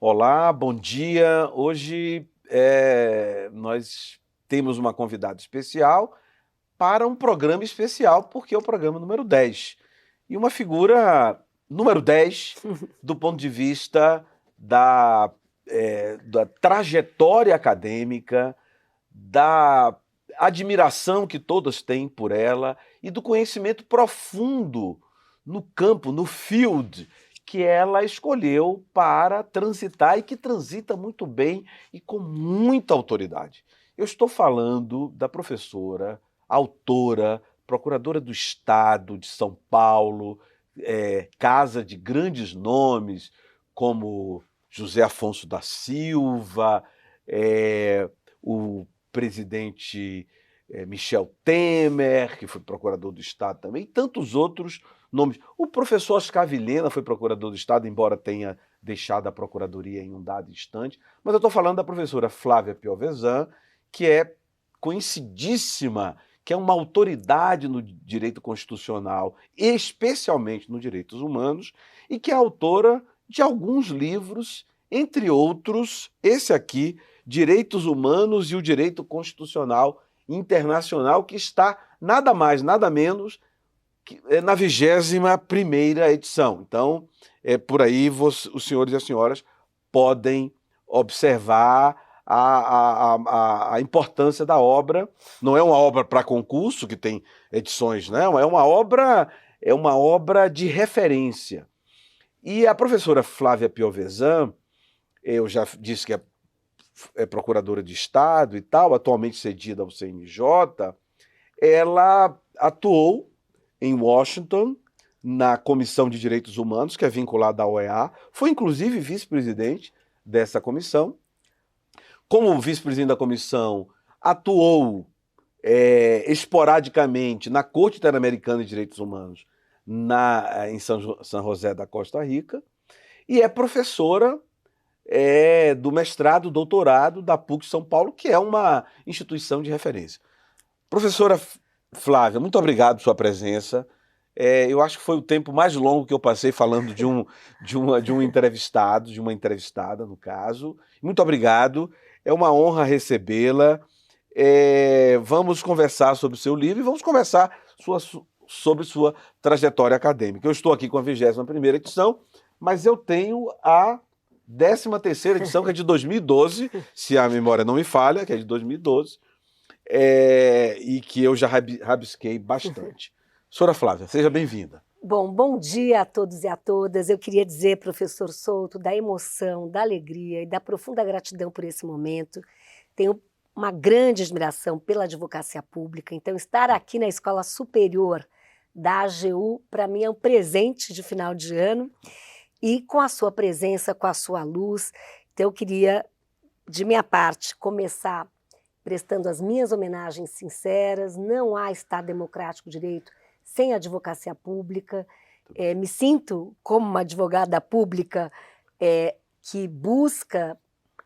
Olá, bom dia. Hoje nós temos uma convidada especial para um programa especial, porque é o programa número 10. E uma figura número 10 do ponto de vista da trajetória acadêmica, da admiração que todos têm por ela e do conhecimento profundo no campo, no field, que ela escolheu para transitar e que transita muito bem e com muita autoridade. Eu estou falando da professora, autora, procuradora do Estado de São Paulo, casa de grandes nomes como José Afonso da Silva, o presidente Michel Temer, que foi procurador do Estado também, e tantos outros nomes. O professor Oscar Vilhena foi procurador do Estado, embora tenha deixado a procuradoria em um dado instante, mas eu estou falando da professora Flávia Piovesan, que é conhecidíssima, que é uma autoridade no direito constitucional, especialmente nos direitos humanos, e que é autora de alguns livros, entre outros, esse aqui, Direitos Humanos e o Direito Constitucional Internacional, que está nada mais, nada menos na 21ª edição. Então, por aí os senhores e as senhoras podem observar a importância da obra. Não é uma obra para concurso, que tem edições, não, é uma obra de referência. E a professora Flávia Piovesan, eu já disse que é procuradora de Estado e tal, atualmente cedida ao CNJ, ela atuou em Washington, na Comissão de Direitos Humanos, que é vinculada à OEA, foi inclusive vice-presidente dessa comissão. Como vice-presidente da comissão, atuou esporadicamente na Corte Interamericana de Direitos Humanos, em São José da Costa Rica, e é professora do mestrado, doutorado da PUC São Paulo, que é uma instituição de referência. Professora Flávia, muito obrigado por sua presença. Eu acho que foi o tempo mais longo que eu passei falando de um entrevistado, de uma entrevistada, no caso. Muito obrigado, é uma honra recebê-la. Vamos conversar sobre o seu livro e vamos conversar sobre sua trajetória acadêmica. Eu estou aqui com a 21ª edição, mas eu tenho a 13ª edição, que é de 2012, se a memória não me falha, que é de 2012. E que eu já rabisquei bastante. Senhora Flávia, seja bem-vinda. Bom dia a todos e a todas. Eu queria dizer, professor Souto, da emoção, da alegria e da profunda gratidão por esse momento. Tenho uma grande admiração pela advocacia pública, então estar aqui na Escola Superior da AGU, para mim, é um presente de final de ano, e com a sua presença, com a sua luz. Então eu queria, de minha parte, começar prestando as minhas homenagens sinceras. Não há Estado democrático de direito sem advocacia pública. Me sinto como uma advogada pública que busca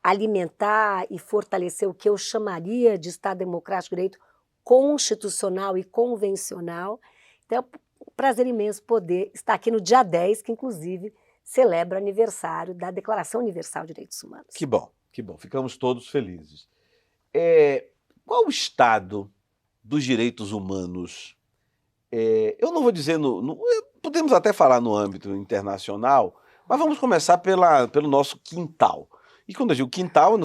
alimentar e fortalecer o que eu chamaria de Estado democrático de direito constitucional e convencional. Então é um prazer imenso poder estar aqui no dia 10, que inclusive celebra o aniversário da Declaração Universal de Direitos Humanos. Que bom, ficamos todos felizes. Qual o estado dos direitos humanos? Eu não vou dizer, podemos até falar no âmbito internacional, mas vamos começar pelo nosso quintal. E quando eu digo quintal, é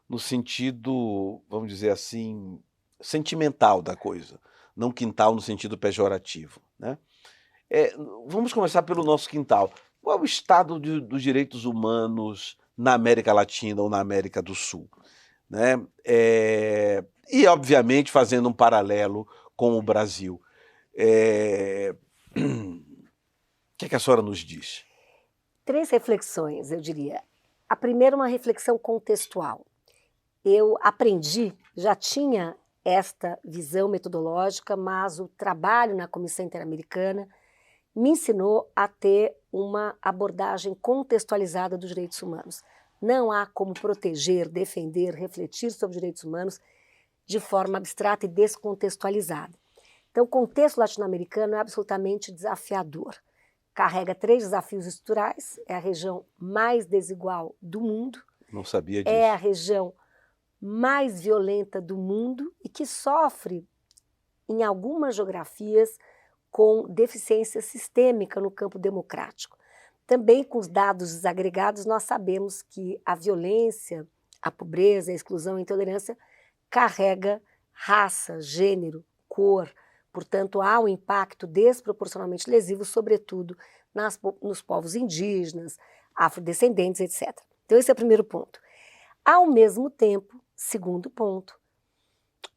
no sentido, vamos dizer assim, sentimental da coisa, não quintal no sentido pejorativo, né? Vamos começar pelo nosso quintal. Qual é o estado dos direitos humanos na América Latina ou na América do Sul, né? E, obviamente, fazendo um paralelo com o Brasil. O que é que a senhora nos diz? 3 reflexões, eu diria. A primeira, uma reflexão contextual. Eu aprendi, já tinha esta visão metodológica, mas o trabalho na Comissão Interamericana me ensinou a ter uma abordagem contextualizada dos direitos humanos. Não há como proteger, defender, refletir sobre direitos humanos de forma abstrata e descontextualizada. Então, o contexto latino-americano é absolutamente desafiador. Carrega 3 desafios estruturais, é a região mais desigual do mundo. Não sabia disso. É a região mais violenta do mundo e que sofre, em algumas geografias, com deficiência sistêmica no campo democrático. Também com os dados desagregados, nós sabemos que a violência, a pobreza, a exclusão e a intolerância carrega raça, gênero, cor. Portanto, há um impacto desproporcionalmente lesivo, sobretudo nos povos indígenas, afrodescendentes, etc. Então, esse é o primeiro ponto. Ao mesmo tempo, segundo ponto,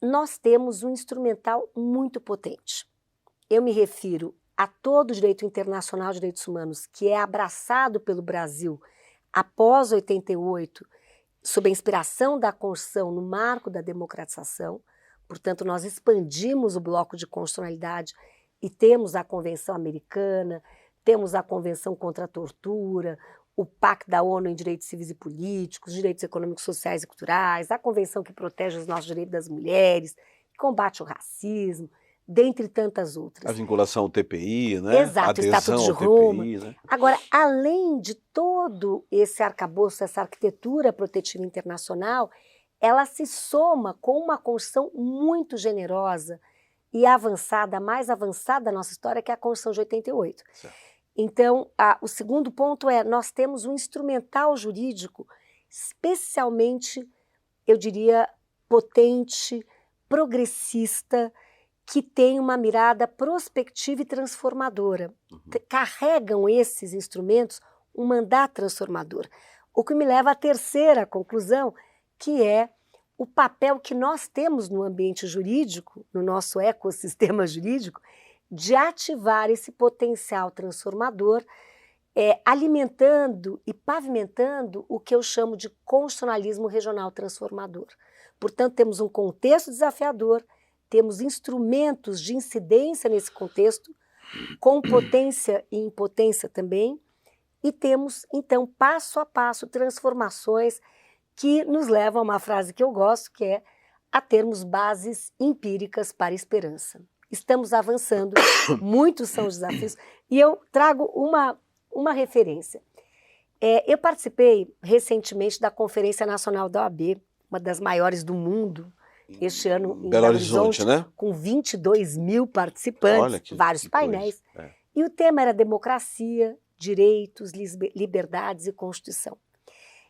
nós temos um instrumental muito potente. Eu me refiro a todo o direito internacional de direitos humanos que é abraçado pelo Brasil após 88, sob a inspiração da Constituição no marco da democratização. Portanto, nós expandimos o bloco de constitucionalidade e temos a Convenção Americana, temos a Convenção contra a Tortura, o Pacto da ONU em Direitos Civis e Políticos, Direitos Econômicos, Sociais e Culturais, a Convenção que protege os nossos direitos das mulheres, que combate o racismo, dentre tantas outras. A vinculação ao TPI, né? Exato, o Estatuto de Roma. TPI, né? Agora, além de todo esse arcabouço, essa arquitetura protetiva internacional, ela se soma com uma Constituição muito generosa e avançada, a mais avançada da nossa história, que é a Constituição de 88. Certo. Então, o segundo ponto é, nós temos um instrumental jurídico especialmente, eu diria, potente, progressista, que tem uma mirada prospectiva e transformadora. Carregam esses instrumentos um mandato transformador. O que me leva à terceira conclusão, que é o papel que nós temos no ambiente jurídico, no nosso ecossistema jurídico, de ativar esse potencial transformador, alimentando e pavimentando o que eu chamo de constitucionalismo regional transformador. Portanto, temos um contexto desafiador, temos instrumentos de incidência nesse contexto, com potência e impotência também, e temos, então, passo a passo, transformações que nos levam a uma frase que eu gosto, que é a termos bases empíricas para a esperança. Estamos avançando, muitos são os desafios, e eu trago uma referência. Eu participei recentemente da Conferência Nacional da OAB, uma das maiores do mundo, este ano em Belo Horizonte, né? Com 22 mil participantes, vários painéis. E o tema era democracia, direitos, liberdades e Constituição.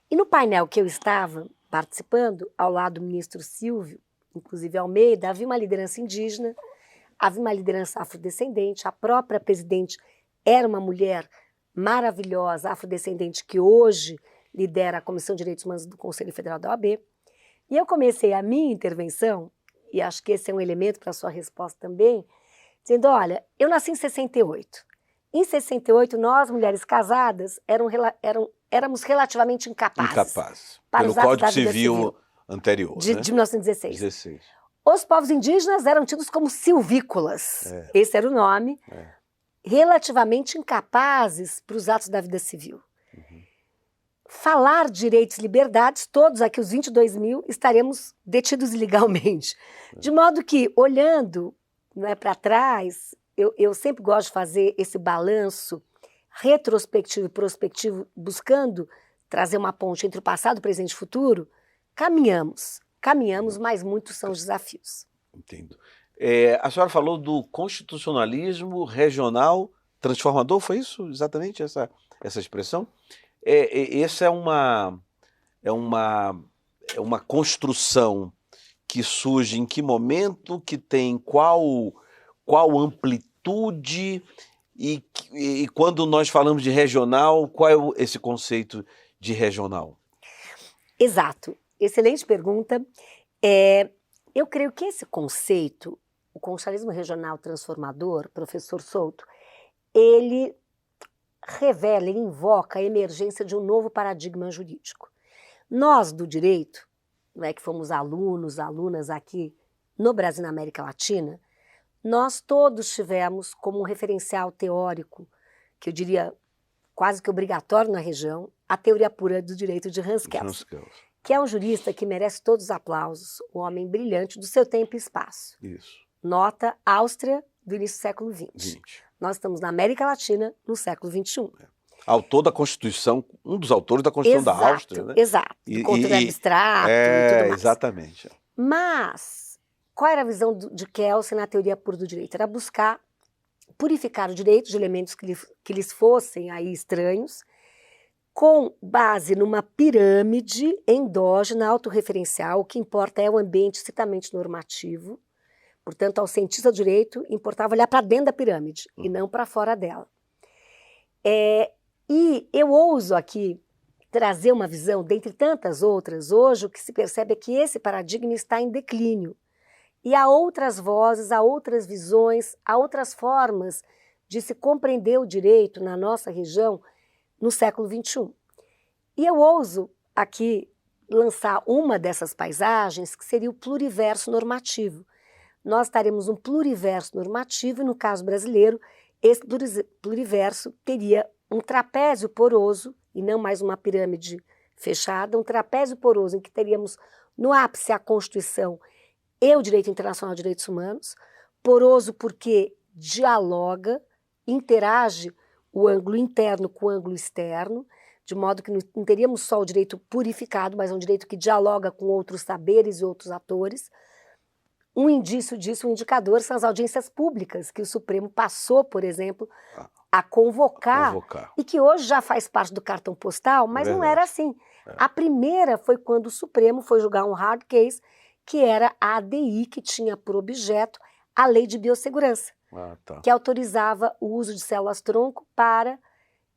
E no painel que eu estava participando, ao lado do ministro Silvio, inclusive Almeida, havia uma liderança indígena, havia uma liderança afrodescendente, a própria presidente era uma mulher maravilhosa, afrodescendente, que hoje lidera a Comissão de Direitos Humanos do Conselho Federal da OAB. E eu comecei a minha intervenção, e acho que esse é um elemento para a sua resposta também, dizendo, olha, eu nasci em 68. Em 68, nós, mulheres casadas, éramos relativamente incapazes. Pelo Código Civil anterior, de 1916. 16. Os povos indígenas eram tidos como silvícolas, esse era o nome, relativamente incapazes para os atos da vida civil. Falar direitos e liberdades, todos aqui, os 22 mil, estaremos detidos ilegalmente. De modo que, olhando para trás, eu sempre gosto de fazer esse balanço retrospectivo e prospectivo, buscando trazer uma ponte entre o passado, presente e futuro. Caminhamos, mas muitos são os desafios. Entendo. A senhora falou do constitucionalismo regional transformador, foi isso exatamente essa expressão? Essa é uma construção que surge em que momento, que tem qual amplitude e quando nós falamos de regional, qual é esse conceito de regional? Exato. Excelente pergunta. Eu creio que esse conceito, o constitucionalismo regional transformador, professor Souto, ele revela, ele invoca a emergência de um novo paradigma jurídico. Nós, do direito, não é que fomos alunos, alunas aqui no Brasil e na América Latina, nós todos tivemos como um referencial teórico, que eu diria quase que obrigatório na região, a teoria pura do direito de Hans Kelsen, que é um jurista que merece todos os aplausos, um homem brilhante do seu tempo e espaço. Isso. Nota, Áustria, do início do século XX. Nós estamos na América Latina, no século XXI. Autor da Constituição, um dos autores da Constituição da Áustria, né? Exato, do controle abstrato e tudo mais. Exatamente. Mas, qual era a visão de Kelsen na teoria pura do direito? Era buscar purificar o direito de elementos que lhes fossem aí estranhos, com base numa pirâmide endógena, autorreferencial. O que importa é o ambiente estritamente normativo. Portanto, ao cientista do direito, importava olhar para dentro da pirâmide e não para fora dela. E eu ouso aqui trazer uma visão, dentre tantas outras, hoje o que se percebe é que esse paradigma está em declínio. E há outras vozes, há outras visões, há outras formas de se compreender o direito na nossa região no século XXI. E eu ouso aqui lançar uma dessas paisagens, que seria o pluriverso normativo. Nós teremos um pluriverso normativo e, no caso brasileiro, esse pluriverso teria um trapézio poroso, e não mais uma pirâmide fechada, um trapézio poroso em que teríamos no ápice a Constituição e o direito internacional de direitos humanos, poroso porque dialoga, interage o ângulo interno com o ângulo externo, de modo que não teríamos só o direito purificado, mas um direito que dialoga com outros saberes e outros atores. Um indício disso, um indicador, são as audiências públicas que o Supremo passou, por exemplo, a convocar. E que hoje já faz parte do cartão postal, mas não era assim. A primeira foi quando o Supremo foi julgar um hard case, que era a ADI, que tinha por objeto a Lei de Biossegurança, que autorizava o uso de células-tronco para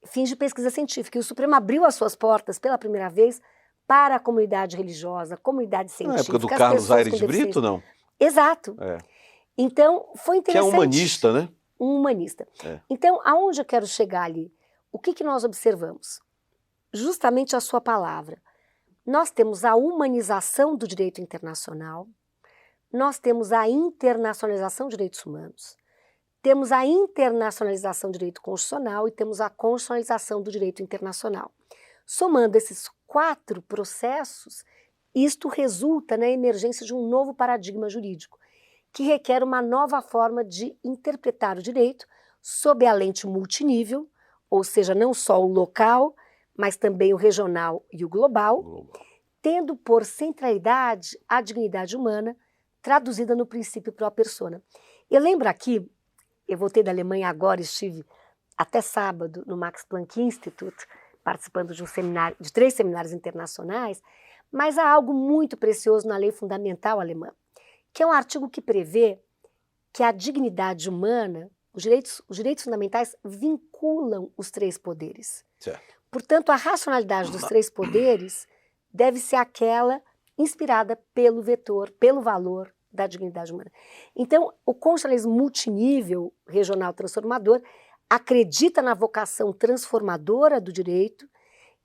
fins de pesquisa científica. E o Supremo abriu as suas portas pela primeira vez para a comunidade religiosa, comunidade científica. Na época do Carlos Aires Brito, não? Exato. Então, foi interessante. Que é humanista, né? Um humanista. Então, aonde eu quero chegar ali? O que nós observamos? Justamente a sua palavra. Nós temos a humanização do direito internacional, nós temos a internacionalização de direitos humanos, temos a internacionalização do direito constitucional e temos a constitucionalização do direito internacional. Somando esses 4 processos, isto resulta na emergência de um novo paradigma jurídico, que requer uma nova forma de interpretar o direito sob a lente multinível, ou seja, não só o local, mas também o regional e o global, tendo por centralidade a dignidade humana, traduzida no princípio pro persona. Eu lembro aqui, eu voltei da Alemanha agora, estive até sábado no Max Planck Institute, participando de 3 seminários internacionais, mas há algo muito precioso na lei fundamental alemã, que é um artigo que prevê que a dignidade humana, os direitos fundamentais vinculam os 3 poderes. Certo. Portanto, a racionalidade dos 3 poderes deve ser aquela inspirada pelo vetor, pelo valor da dignidade humana. Então, o constitucionalismo multinível regional transformador acredita na vocação transformadora do direito,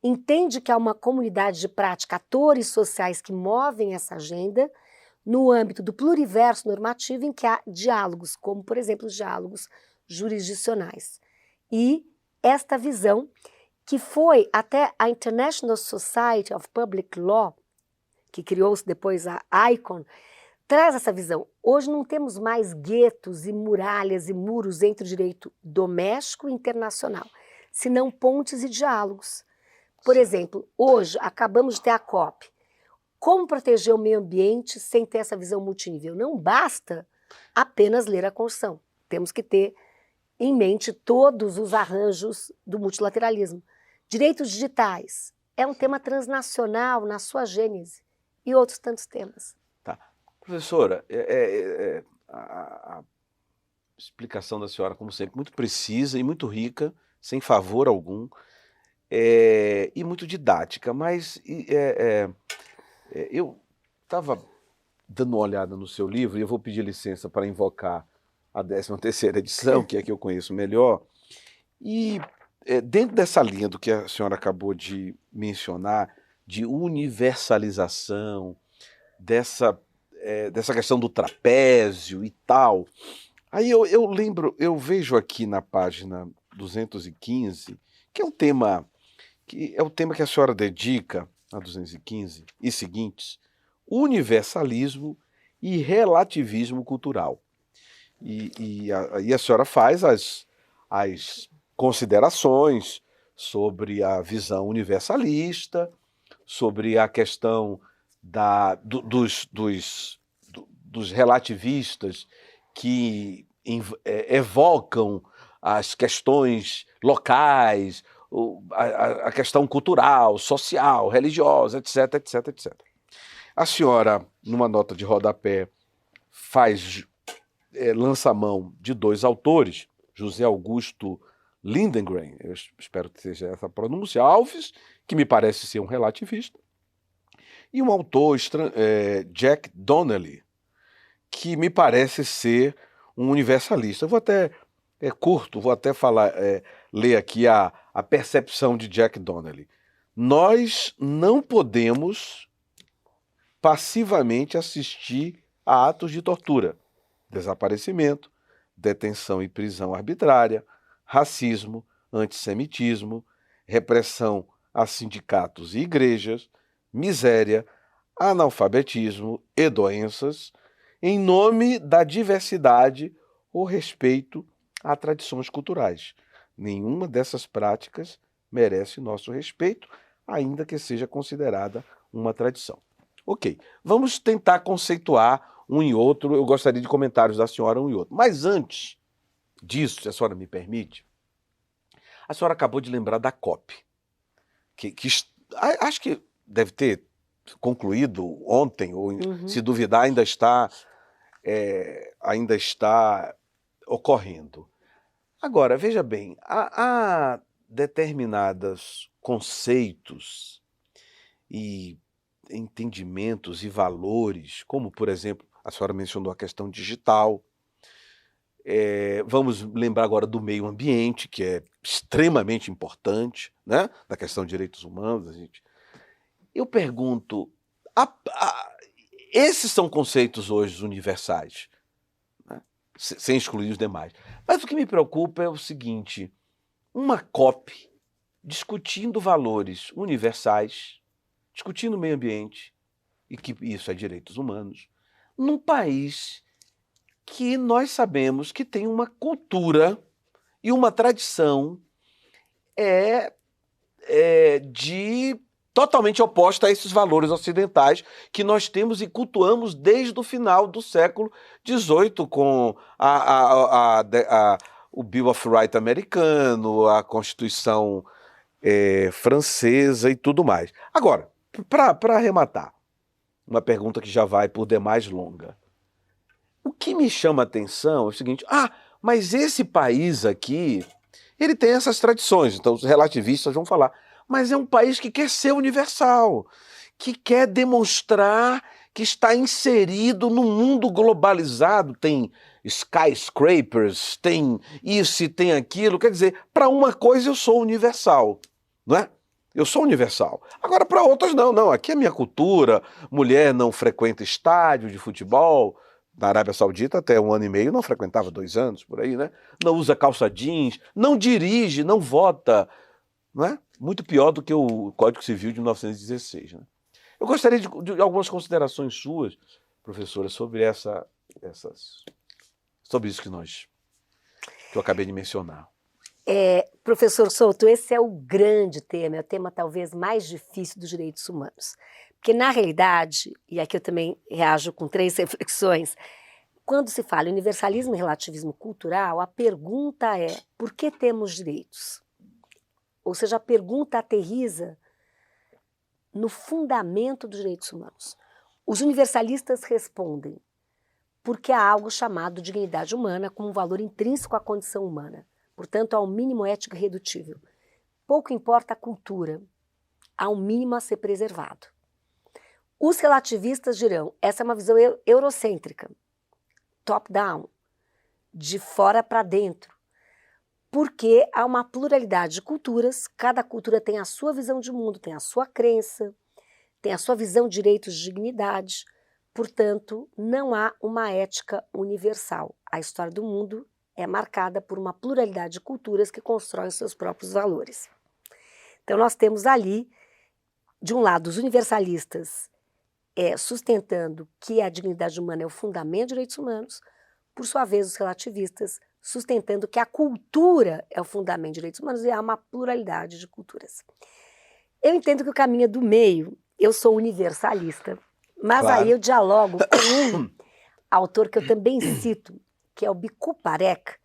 entende que há uma comunidade de prática, atores sociais que movem essa agenda no âmbito do pluriverso normativo em que há diálogos, como, por exemplo, os diálogos jurisdicionais. E esta visão, que foi até a International Society of Public Law, que criou-se depois a ICON, traz essa visão. Hoje não temos mais guetos e muralhas e muros entre o direito doméstico e internacional, senão pontes e diálogos. Por exemplo, hoje acabamos de ter a COP. Como proteger o meio ambiente sem ter essa visão multinível? Não basta apenas ler a Constituição. Temos que ter em mente todos os arranjos do multilateralismo. Direitos digitais é um tema transnacional na sua gênese e outros tantos temas. Tá. Professora, a explicação da senhora, como sempre, muito precisa e muito rica, sem favor algum, e muito didática, mas eu estava dando uma olhada no seu livro e eu vou pedir licença para invocar a 13ª edição, que é a que eu conheço melhor, e dentro dessa linha do que a senhora acabou de mencionar, de universalização, dessa questão do trapézio e tal, aí eu lembro, eu vejo aqui na página 215, que é um tema que a senhora dedica, a 215 e seguintes, universalismo e relativismo cultural. E a senhora faz as considerações sobre a visão universalista, sobre a questão dos relativistas que evocam as questões locais, a questão cultural, social, religiosa, etc, etc, etc. A senhora, numa nota de rodapé, lança a mão de 2 autores, José Augusto Lindengren, eu espero que seja essa a pronúncia, Alves, que me parece ser um relativista, e um autor, Jack Donnelly, que me parece ser um universalista. Eu vou até, vou até ler aqui a percepção de Jack Donnelly. Nós não podemos passivamente assistir a atos de tortura, desaparecimento, detenção e prisão arbitrária, racismo, antissemitismo, repressão a sindicatos e igrejas, miséria, analfabetismo e doenças, em nome da diversidade ou respeito a tradições culturais. Nenhuma dessas práticas merece nosso respeito, ainda que seja considerada uma tradição. Ok, vamos tentar conceituar um e outro. Eu gostaria de comentários da senhora um e outro. Mas antes disso, se a senhora me permite, a senhora acabou de lembrar da COP, que acho que deve ter concluído ontem, ou se duvidar, ainda está ocorrendo. Agora, veja bem, há determinados conceitos e entendimentos e valores, como, por exemplo, a senhora mencionou a questão digital. Vamos lembrar agora do meio ambiente, que é extremamente importante, né? Da questão de direitos humanos. Eu pergunto, esses são conceitos hoje universais, né? Sem excluir os demais. Mas o que me preocupa é o seguinte, uma COP discutindo valores universais, discutindo o meio ambiente, e que isso é direitos humanos, num país que nós sabemos que tem uma cultura e uma tradição totalmente oposta a esses valores ocidentais que nós temos e cultuamos desde o final do século XVIII, com o Bill of Rights americano, a Constituição francesa e tudo mais. Agora, para arrematar, uma pergunta que já vai por demais longa. O que me chama a atenção é o seguinte, mas esse país aqui, ele tem essas tradições, então os relativistas vão falar, mas é um país que quer ser universal, que quer demonstrar que está inserido num mundo globalizado, tem skyscrapers, tem isso e tem aquilo, quer dizer, para uma coisa eu sou universal, não é? Eu sou universal. Agora, para outras, não. Aqui é minha cultura, mulher não frequenta estádio de futebol. Na Arábia Saudita, até 1 ano e meio, não frequentava, 2 anos, por aí, né? Não usa calça jeans, não dirige, não vota, não é? Muito pior do que o Código Civil de 1916, né? Eu gostaria de algumas considerações suas, professora, sobre sobre isso que eu acabei de mencionar. Professor Souto, esse é o grande tema, é o tema talvez mais difícil dos direitos humanos. Porque, na realidade, e aqui eu também reajo com 3 reflexões, quando se fala em universalismo e relativismo cultural, a pergunta é, por que temos direitos? Ou seja, a pergunta aterriza no fundamento dos direitos humanos. Os universalistas respondem porque há algo chamado dignidade humana como um valor intrínseco à condição humana. Portanto, há um mínimo ético irredutível. Pouco importa a cultura, há um mínimo a ser preservado. Os relativistas dirão, essa é uma visão eurocêntrica, top-down, de fora para dentro, porque há uma pluralidade de culturas, cada cultura tem a sua visão de mundo, tem a sua crença, tem a sua visão de direitos de dignidade, portanto, não há uma ética universal. A história do mundo é marcada por uma pluralidade de culturas que constroem seus próprios valores. Então, nós temos ali, de um lado, os universalistas sustentando que a dignidade humana é o fundamento dos direitos humanos, por sua vez, os relativistas sustentando que a cultura é o fundamento dos direitos humanos e há uma pluralidade de culturas. Eu entendo que o caminho é do meio, eu sou universalista, mas Claro. aí eu dialogo com um autor que eu também cito, que é o Bikku Parekh,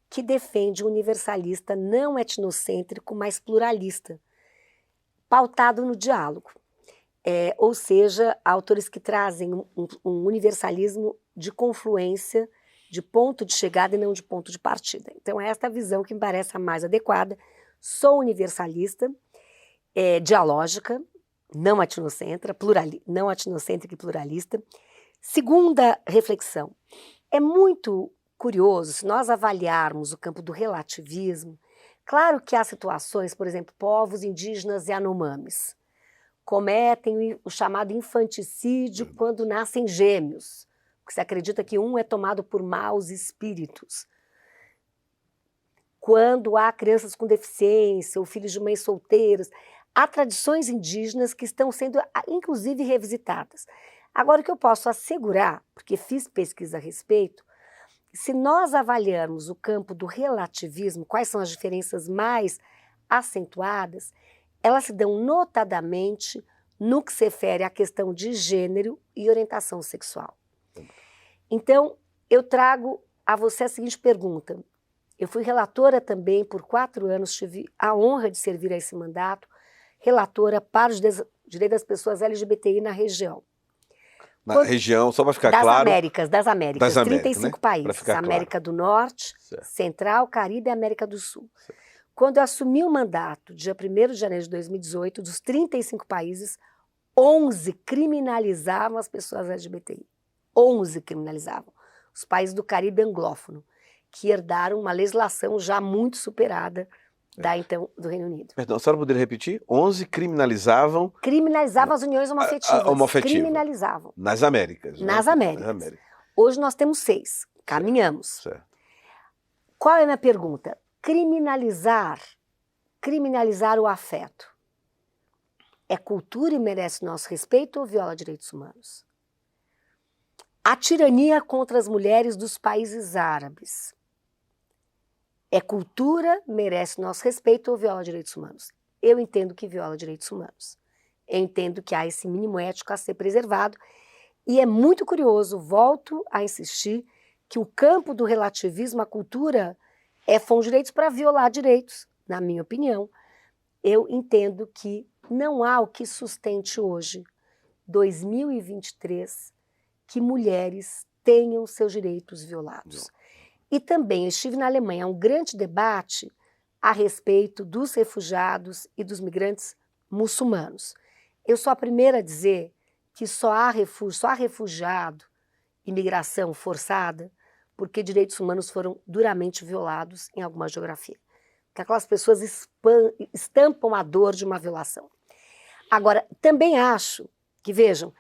que defende um universalista não etnocêntrico, mas pluralista, pautado no diálogo. Ou seja, autores que trazem um universalismo de confluência, de ponto de chegada e não de ponto de partida. Então, é esta a visão que me parece a mais adequada. Sou universalista, dialógica, não etnocêntrica e pluralista. Segunda reflexão, é muito curioso, se nós avaliarmos o campo do relativismo, claro que há situações, por exemplo, povos indígenas Yanomamis cometem o chamado infanticídio quando nascem gêmeos, porque se acredita que um é tomado por maus espíritos. Quando há crianças com deficiência ou filhos de mães solteiras, há tradições indígenas que estão sendo, inclusive, revisitadas. Agora, o que eu posso assegurar, porque fiz pesquisa a respeito, se nós avaliarmos o campo do relativismo, quais são as diferenças mais acentuadas, elas se dão notadamente no que se refere à questão de gênero e orientação sexual. Então, eu trago a você a seguinte pergunta. Eu fui relatora também por 4 anos, tive a honra de servir a esse mandato, relatora para os direitos das pessoas LGBTI na região. Na região, só para ficar claro... Das Américas, 35 né? países, América do Norte, certo. Central, Caribe e América do Sul. Certo. Quando eu assumi o mandato, dia 1º de janeiro de 2018, dos 35 países, 11 criminalizavam as pessoas LGBTI. 11 criminalizavam. Os países do Caribe anglófono, que herdaram uma legislação já muito superada do Reino Unido. Perdão, a senhora poderia repetir? 11 criminalizavam... Criminalizavam as uniões homoafetivas. Criminalizavam. Nas Américas. Nas Américas. Hoje nós temos 6. Caminhamos. Certo. Qual é a minha pergunta? Criminalizar o afeto é cultura e merece nosso respeito ou viola direitos humanos? A tirania contra as mulheres dos países árabes é cultura, merece nosso respeito ou viola direitos humanos? Eu entendo que viola direitos humanos. Eu entendo que há esse mínimo ético a ser preservado e é muito curioso, volto a insistir, que o campo do relativismo, a cultura, são direitos para violar direitos, na minha opinião. Eu entendo que não há o que sustente hoje, 2023, que mulheres tenham seus direitos violados. E também eu estive na Alemanha, há um grande debate a respeito dos refugiados e dos migrantes muçulmanos. Eu sou a primeira a dizer que só há refugiado, imigração forçada, porque direitos humanos foram duramente violados em alguma geografia. Que aquelas pessoas estampam a dor de uma violação. Agora, também acho que, vejam,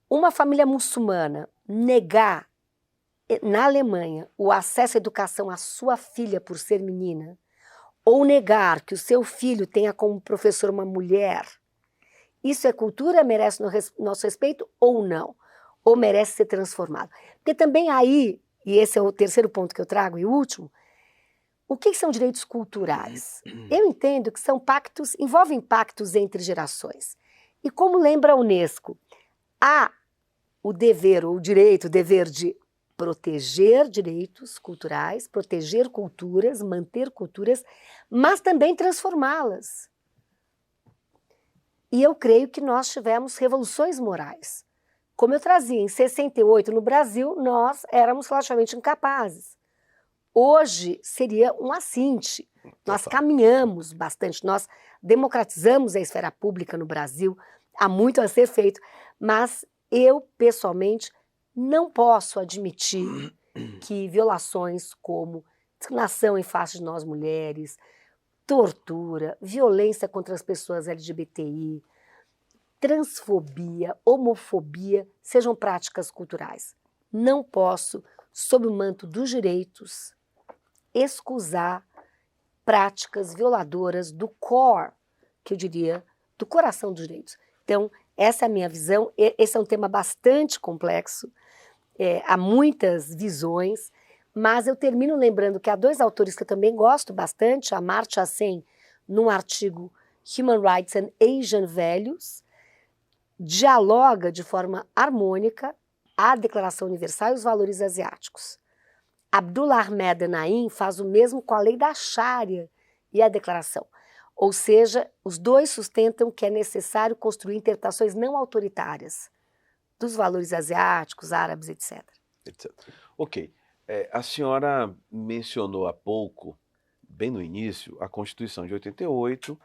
uma família muçulmana negar na Alemanha o acesso à educação à sua filha por ser menina, ou negar que o seu filho tenha como professor uma mulher, isso é cultura, merece nosso respeito ou não? Ou merece ser transformado? Porque também aí, e esse é o terceiro ponto que eu trago e último, o que são direitos culturais? Eu entendo que são envolvem pactos entre gerações. E como lembra a Unesco, há o dever de proteger direitos culturais, proteger culturas, manter culturas, mas também transformá-las. E eu creio que nós tivemos revoluções morais Como eu trazia, em 68, no Brasil, nós éramos relativamente incapazes. Hoje seria um assinte. Nós caminhamos bastante, nós democratizamos a esfera pública no Brasil, há muito a ser feito, mas eu, pessoalmente, não posso admitir que violações como discriminação em face de nós mulheres, tortura, violência contra as pessoas LGBTI, transfobia, homofobia, sejam práticas culturais. Não posso, sob o manto dos direitos, excusar práticas violadoras do core, que eu diria, do coração dos direitos. Então, essa é a minha visão. Esse é um tema bastante complexo, há muitas visões, mas eu termino lembrando que há dois autores que eu também gosto bastante, a Amartya Sen, num artigo Human Rights and Asian Values, dialoga de forma harmônica a Declaração Universal e os valores asiáticos. Abdullah Ahmed Naim faz o mesmo com a lei da Sharia e a declaração. Ou seja, os dois sustentam que é necessário construir interpretações não autoritárias dos valores asiáticos, árabes, etc. Ok. A senhora mencionou há pouco, bem no início, a Constituição de 88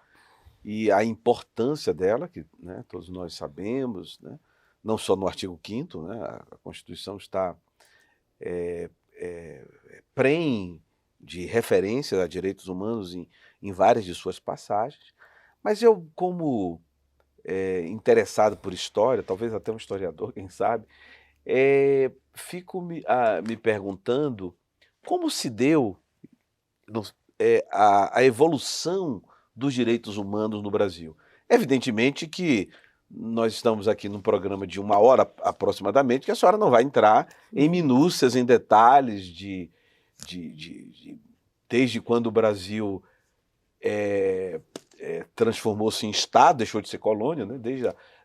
e a importância dela, que, né, todos nós sabemos, né, não só no artigo 5º, né, a Constituição está prenhe de referências a direitos humanos em várias de suas passagens, mas eu, como interessado por história, talvez até um historiador, quem sabe, fico me perguntando como se deu a evolução dos direitos humanos no Brasil. Evidentemente que nós estamos aqui num programa de 1 hora aproximadamente, que a senhora não vai entrar em minúcias, em detalhes desde quando o Brasil transformou-se em Estado, deixou de ser colônia, né?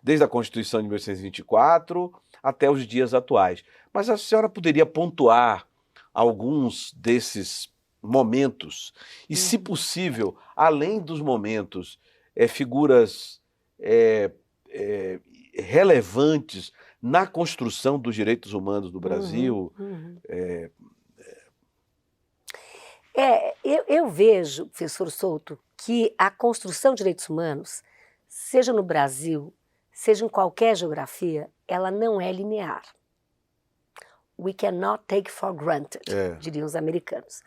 Desde a Constituição de 1824 até os dias atuais. Mas a senhora poderia pontuar alguns desses momentos e, se possível, além dos momentos, figuras relevantes na construção dos direitos humanos do Brasil? Eu vejo, professor Souto, que a construção de direitos humanos, seja no Brasil, seja em qualquer geografia, ela não é linear. We cannot take for granted, diriam os americanos.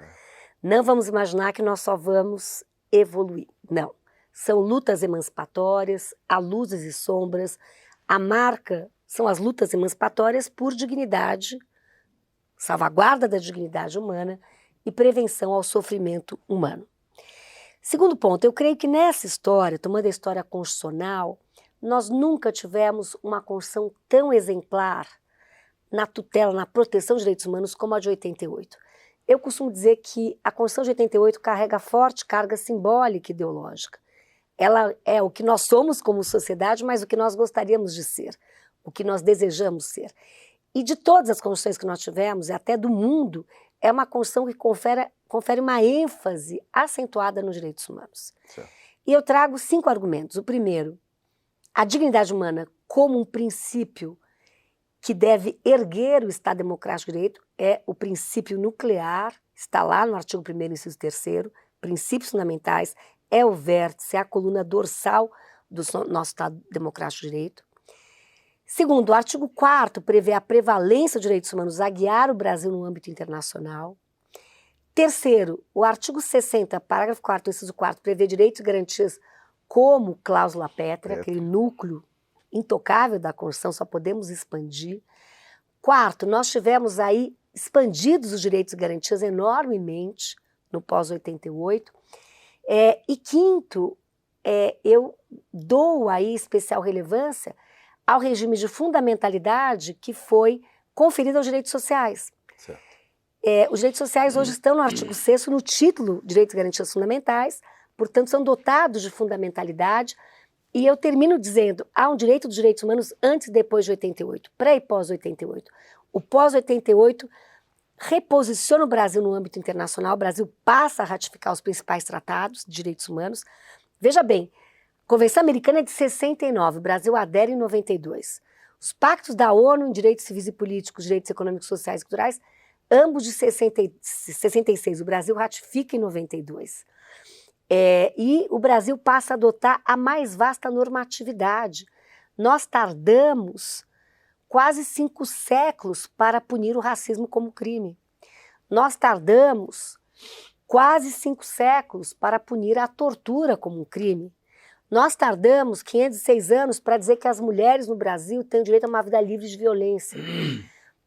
Não vamos imaginar que nós só vamos evoluir. Não. São lutas emancipatórias, há luzes e sombras. A marca são as lutas emancipatórias por dignidade, salvaguarda da dignidade humana e prevenção ao sofrimento humano. Segundo ponto, eu creio que nessa história, tomando a história constitucional, nós nunca tivemos uma Constituição tão exemplar na tutela, na proteção dos direitos humanos como a de 88. Eu costumo dizer que a Constituição de 88 carrega forte carga simbólica e ideológica. Ela é o que nós somos como sociedade, mas o que nós gostaríamos de ser, o que nós desejamos ser. E de todas as Constituições que nós tivemos, e até do mundo, é uma Constituição que confere uma ênfase acentuada nos direitos humanos. Certo. E eu trago 5 argumentos. O primeiro, a dignidade humana como um princípio que deve erguer o Estado Democrático de Direito é o princípio nuclear, está lá no artigo 1º, inciso 3º, princípios fundamentais, é o vértice, é a coluna dorsal do nosso Estado Democrático de Direito. Segundo, o artigo 4º prevê a prevalência dos direitos humanos a guiar o Brasil no âmbito internacional. Terceiro, o artigo 60, parágrafo 4º, inciso 4º, prevê direitos e garantias como cláusula pétrea, aquele núcleo intocável da Constituição, só podemos expandir. Quarto, nós tivemos aí expandidos os direitos e garantias enormemente no pós-88. E quinto, eu dou aí especial relevância ao regime de fundamentalidade que foi conferido aos direitos sociais. Os direitos sociais hoje estão no artigo 6º, no título Direitos e Garantias Fundamentais, portanto são dotados de fundamentalidade. E eu termino dizendo, há um direito dos direitos humanos antes e depois de 88, pré e pós-88. O pós-88 reposiciona o Brasil no âmbito internacional, o Brasil passa a ratificar os principais tratados de direitos humanos. Veja bem, a Convenção Americana é de 69, o Brasil adere em 92. Os pactos da ONU em direitos civis e políticos, direitos econômicos, sociais e culturais, ambos de 66. O Brasil ratifica em 92. E o Brasil passa a adotar a mais vasta normatividade. Nós tardamos quase 5 séculos para punir o racismo como crime. Nós tardamos quase 5 séculos para punir a tortura como um crime. Nós tardamos 506 anos para dizer que as mulheres no Brasil têm o direito a uma vida livre de violência.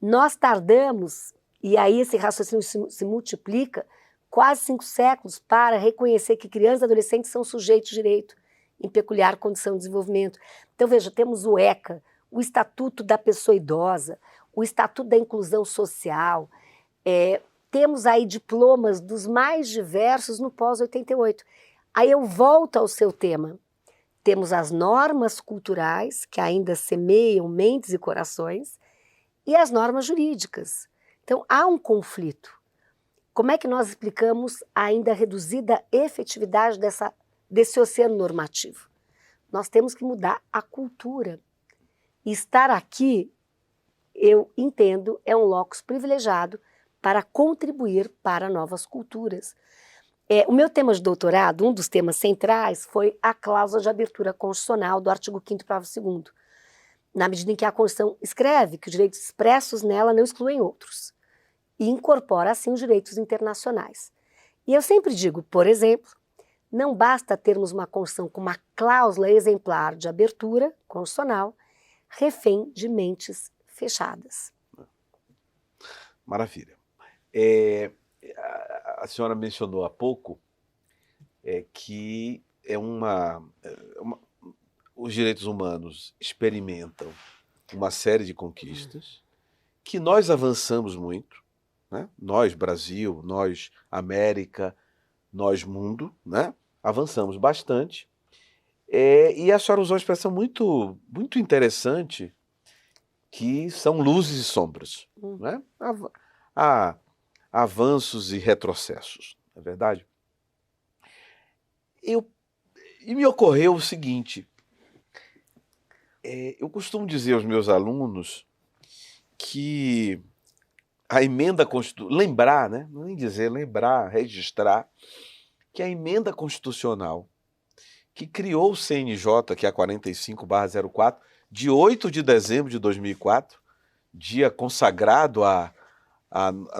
Nós tardamos, e aí esse raciocínio se multiplica, quase 5 séculos para reconhecer que crianças e adolescentes são sujeitos de direito em peculiar condição de desenvolvimento. Então, veja, temos o ECA, o Estatuto da Pessoa Idosa, o Estatuto da Inclusão Social, temos aí diplomas dos mais diversos no pós-88. Aí eu volto ao seu tema. Temos as normas culturais, que ainda semeiam mentes e corações, e as normas jurídicas. Então, há um conflito. Como é que nós explicamos a ainda reduzida efetividade desse oceano normativo? Nós temos que mudar a cultura. E estar aqui, eu entendo, é um locus privilegiado para contribuir para novas culturas. O meu tema de doutorado, um dos temas centrais, foi a cláusula de abertura constitucional do artigo 5º, parágrafo 2º, na medida em que a Constituição escreve que os direitos expressos nela não excluem outros, e incorpora, assim, os direitos internacionais. E eu sempre digo, por exemplo, não basta termos uma Constituição com uma cláusula exemplar de abertura constitucional, refém de mentes fechadas. Maravilha. A senhora mencionou há pouco que os direitos humanos experimentam uma série de conquistas que nós avançamos muito, né? Nós, Brasil, nós, América, nós, mundo, né? Avançamos bastante. E a senhora usou uma expressão muito, muito interessante, que são luzes e sombras, né? Há avanços e retrocessos, não é verdade? E me ocorreu o seguinte, eu costumo dizer aos meus alunos que a emenda constitucional, lembrar, né? Não nem dizer, lembrar, registrar, que a emenda constitucional que criou o CNJ, que é a 45/04, de 8 de dezembro de 2004, dia consagrado a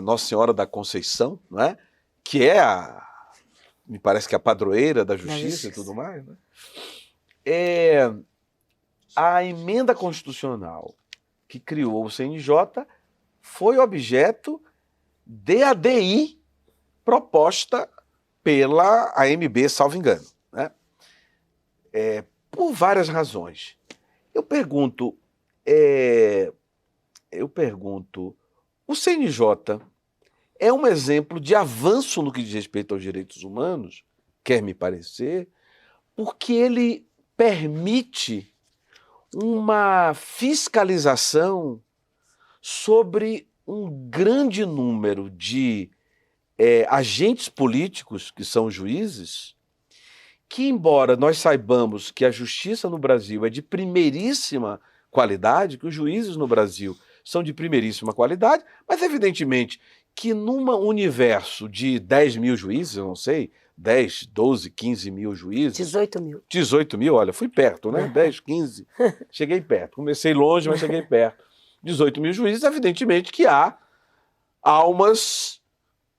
Nossa Senhora da Conceição, não é? Que me parece que a padroeira da justiça e tudo mais, né? A emenda constitucional que criou o CNJ foi objeto de ADI proposta pela AMB, salvo engano, né? Por várias razões. Eu pergunto, o CNJ é um exemplo de avanço no que diz respeito aos direitos humanos, quer me parecer, porque ele permite uma fiscalização sobre um grande número de agentes políticos, que são juízes, que, embora nós saibamos que a justiça no Brasil é de primeiríssima qualidade, que os juízes no Brasil são de primeiríssima qualidade, mas evidentemente que num universo de 10 mil juízes, eu não sei, 10, 12, 15 mil juízes... 18 mil. 18 mil, olha, fui perto, né? 10, 15, cheguei perto. Comecei longe, mas cheguei perto. 18 mil juízes, evidentemente que há almas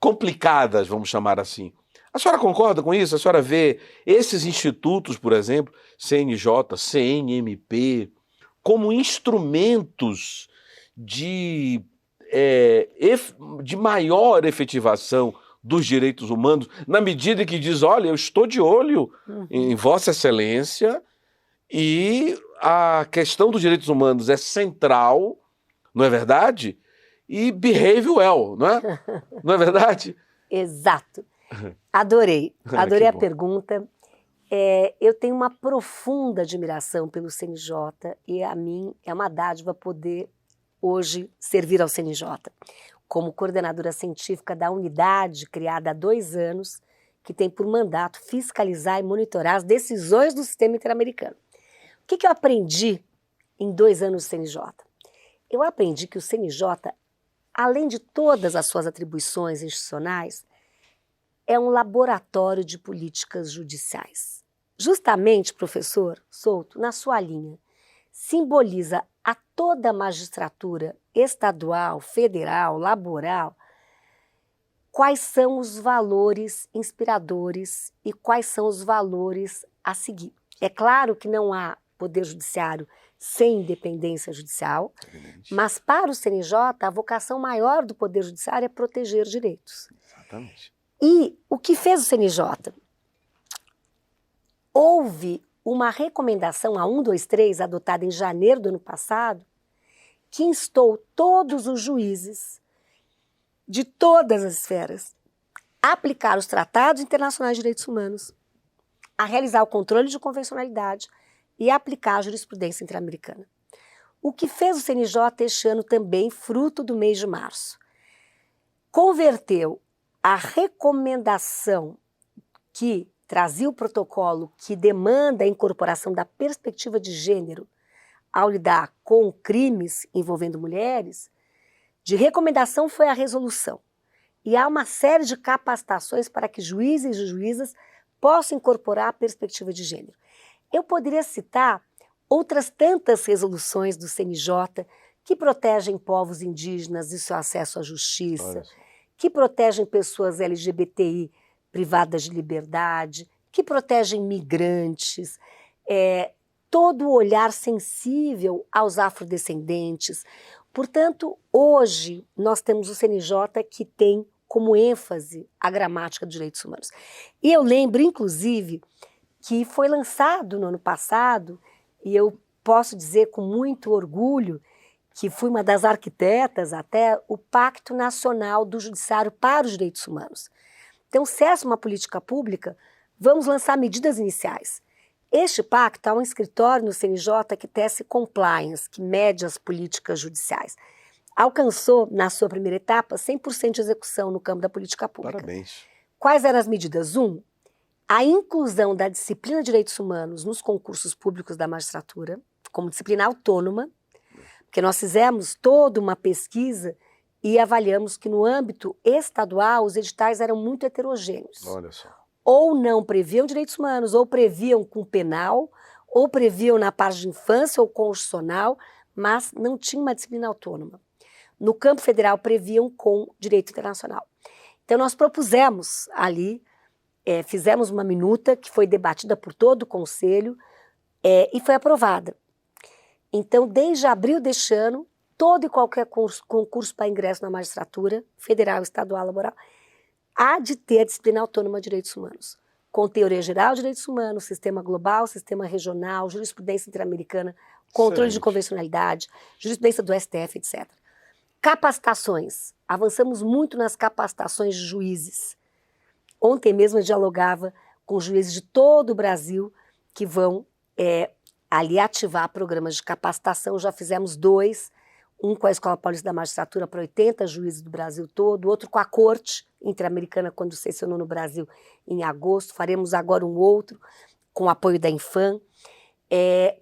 complicadas, vamos chamar assim. A senhora concorda com isso? A senhora vê esses institutos, por exemplo, CNJ, CNMP, como instrumentos de maior efetivação dos direitos humanos, na medida em que diz, olha, eu estou de olho em Vossa Excelência e a questão dos direitos humanos é central, não é verdade? E behave well, não é? Não é verdade? Exato. Adorei a pergunta. Eu tenho uma profunda admiração pelo CNJ e a mim é uma dádiva poder hoje servir ao CNJ como coordenadora científica da unidade criada há 2 anos que tem por mandato fiscalizar e monitorar as decisões do sistema interamericano. O que eu aprendi em 2 anos do CNJ? Eu aprendi que o CNJ, além de todas as suas atribuições institucionais, é um laboratório de políticas judiciais. Justamente, professor Souto, na sua linha, simboliza a toda a magistratura estadual, federal, laboral, quais são os valores inspiradores e quais são os valores a seguir. É claro que não há poder judiciário sem independência judicial, mas para o CNJ, a vocação maior do poder judiciário é proteger direitos. Exatamente. E o que fez o CNJ? Houve uma recomendação, a 123, adotada em janeiro do ano passado, que instou todos os juízes de todas as esferas a aplicar os tratados internacionais de direitos humanos, a realizar o controle de convencionalidade e a aplicar a jurisprudência interamericana. O que fez o CNJ este ano também, fruto do mês de março, converteu a recomendação que trazia o protocolo que demanda a incorporação da perspectiva de gênero ao lidar com crimes envolvendo mulheres, de recomendação foi a resolução. E há uma série de capacitações para que juízes e juízas possam incorporar a perspectiva de gênero. Eu poderia citar outras tantas resoluções do CNJ que protegem povos indígenas e seu acesso à justiça, que protegem pessoas LGBTI privadas de liberdade, que protegem migrantes, todo o olhar sensível aos afrodescendentes. Portanto, hoje nós temos o CNJ que tem como ênfase a gramática dos direitos humanos. E eu lembro, inclusive, que foi lançado no ano passado, e eu posso dizer com muito orgulho que fui uma das arquitetas até, o Pacto Nacional do Judiciário para os Direitos Humanos. Então, se essa é uma política pública, vamos lançar medidas iniciais. Este pacto há um escritório no CNJ que tece compliance, que mede as políticas judiciais. Alcançou, na sua primeira etapa, 100% de execução no campo da política pública. Parabéns. Quais eram as medidas? 1, a inclusão da disciplina de direitos humanos nos concursos públicos da magistratura, como disciplina autônoma, porque nós fizemos toda uma pesquisa e avaliamos que no âmbito estadual os editais eram muito heterogêneos. Olha só. Ou não previam direitos humanos, ou previam com penal, ou previam na parte de infância ou constitucional, mas não tinha uma disciplina autônoma. No campo federal previam com direito internacional. Então nós propusemos ali, fizemos uma minuta que foi debatida por todo o Conselho e foi aprovada. Então, desde abril deste ano, todo e qualquer concurso para ingresso na magistratura, federal, estadual, laboral, há de ter a disciplina autônoma de direitos humanos, com teoria geral de direitos humanos, sistema global, sistema regional, jurisprudência interamericana, controle de convencionalidade, jurisprudência do STF, etc. Capacitações. Avançamos muito nas capacitações de juízes. Ontem mesmo eu dialogava com juízes de todo o Brasil que vão ali ativar programas de capacitação. Já fizemos 2, um com a Escola Paulista da Magistratura para 80 juízes do Brasil todo, outro com a Corte Interamericana quando sessionou no Brasil em agosto. Faremos agora um outro com o apoio da Infam.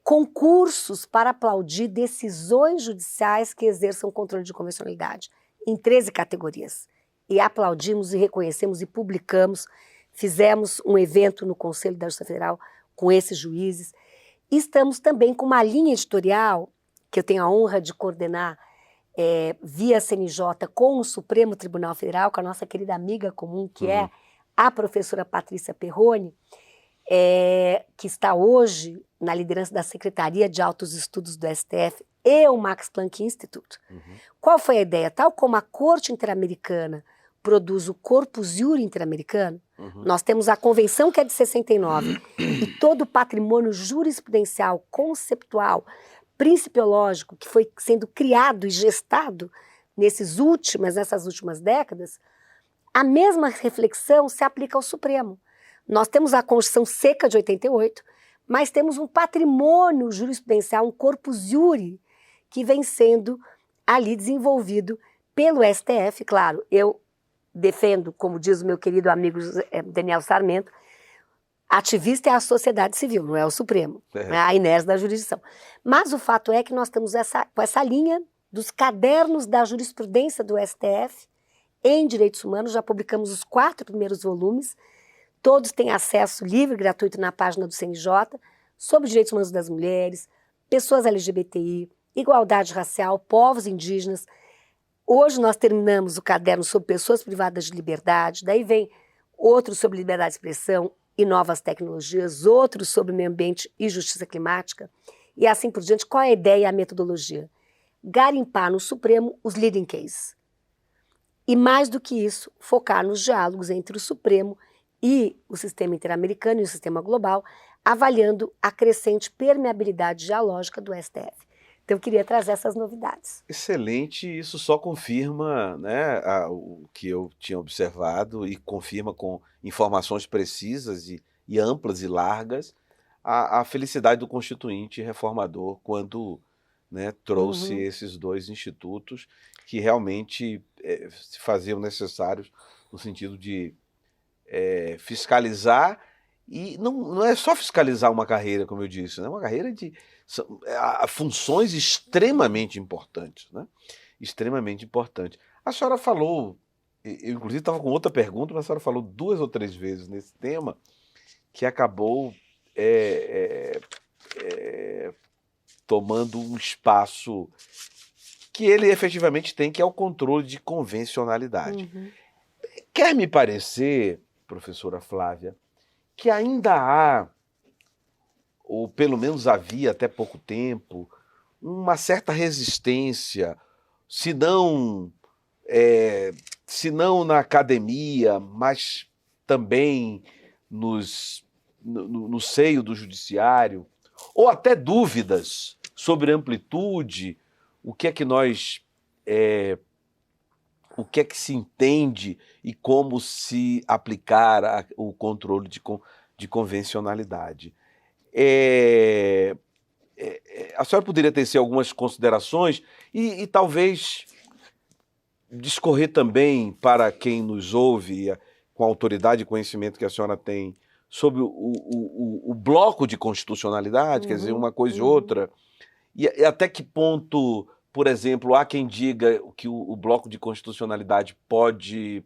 Concursos para aplaudir decisões judiciais que exerçam controle de convencionalidade, em 13 categorias. E aplaudimos e reconhecemos e publicamos. Fizemos um evento no Conselho da Justiça Federal com esses juízes. Estamos também com uma linha editorial, que eu tenho a honra de coordenar via CNJ com o Supremo Tribunal Federal, com a nossa querida amiga comum, que é a professora Patrícia Perrone, que está hoje na liderança da Secretaria de Altos Estudos do STF e o Max Planck Institute. Qual foi a ideia? Tal como a Corte Interamericana produz o Corpus Juris Interamericano, nós temos a Convenção, que é de 69, e todo o patrimônio jurisprudencial, conceptual, principiológico, que foi sendo criado e gestado nessas últimas décadas, a mesma reflexão se aplica ao Supremo. Nós temos a Constituição Seca de 88, mas temos um patrimônio jurisprudencial, um corpus juris, que vem sendo ali desenvolvido pelo STF. Claro, eu defendo, como diz o meu querido amigo Daniel Sarmento, Ativista é a sociedade civil, não é o Supremo, é a inércia da jurisdição. Mas o fato é que nós estamos com essa linha dos cadernos da jurisprudência do STF em direitos humanos, já publicamos os 4 primeiros volumes, todos têm acesso livre e gratuito na página do CNJ, sobre direitos humanos das mulheres, pessoas LGBTI, igualdade racial, povos indígenas. Hoje nós terminamos o caderno sobre pessoas privadas de liberdade, daí vem outro sobre liberdade de expressão e novas tecnologias, outros sobre meio ambiente e justiça climática, e assim por diante. Qual é a ideia e a metodologia? Garimpar no Supremo os leading cases. E mais do que isso, focar nos diálogos entre o Supremo e o sistema interamericano e o sistema global, avaliando a crescente permeabilidade dialógica do STF. Então eu queria trazer essas novidades. Excelente, isso só confirma, né, o que eu tinha observado e confirma com informações precisas e amplas e largas a felicidade do Constituinte reformador quando, né, trouxe esses 2 institutos que realmente se faziam necessários no sentido de fiscalizar, e não é só fiscalizar uma carreira, como eu disse, né? Uma carreira de funções extremamente importantes, né? Extremamente importante. A senhora falou, eu inclusive estava com outra pergunta, mas a senhora falou 2 ou 3 vezes nesse tema, que acabou tomando um espaço que ele efetivamente tem, que é o controle de convencionalidade. Quer me parecer, professora Flávia, que ainda há, ou pelo menos havia até pouco tempo, uma certa resistência, se não na academia, mas também no seio do judiciário, ou até dúvidas sobre amplitude, o que é que se entende e como se aplicar o controle de convencionalidade. A senhora poderia tecer algumas considerações e talvez discorrer também para quem nos ouve, com a autoridade e conhecimento que a senhora tem, sobre o bloco de constitucionalidade, quer dizer, uma coisa e outra, e até que ponto, por exemplo, há quem diga que o bloco de constitucionalidade pode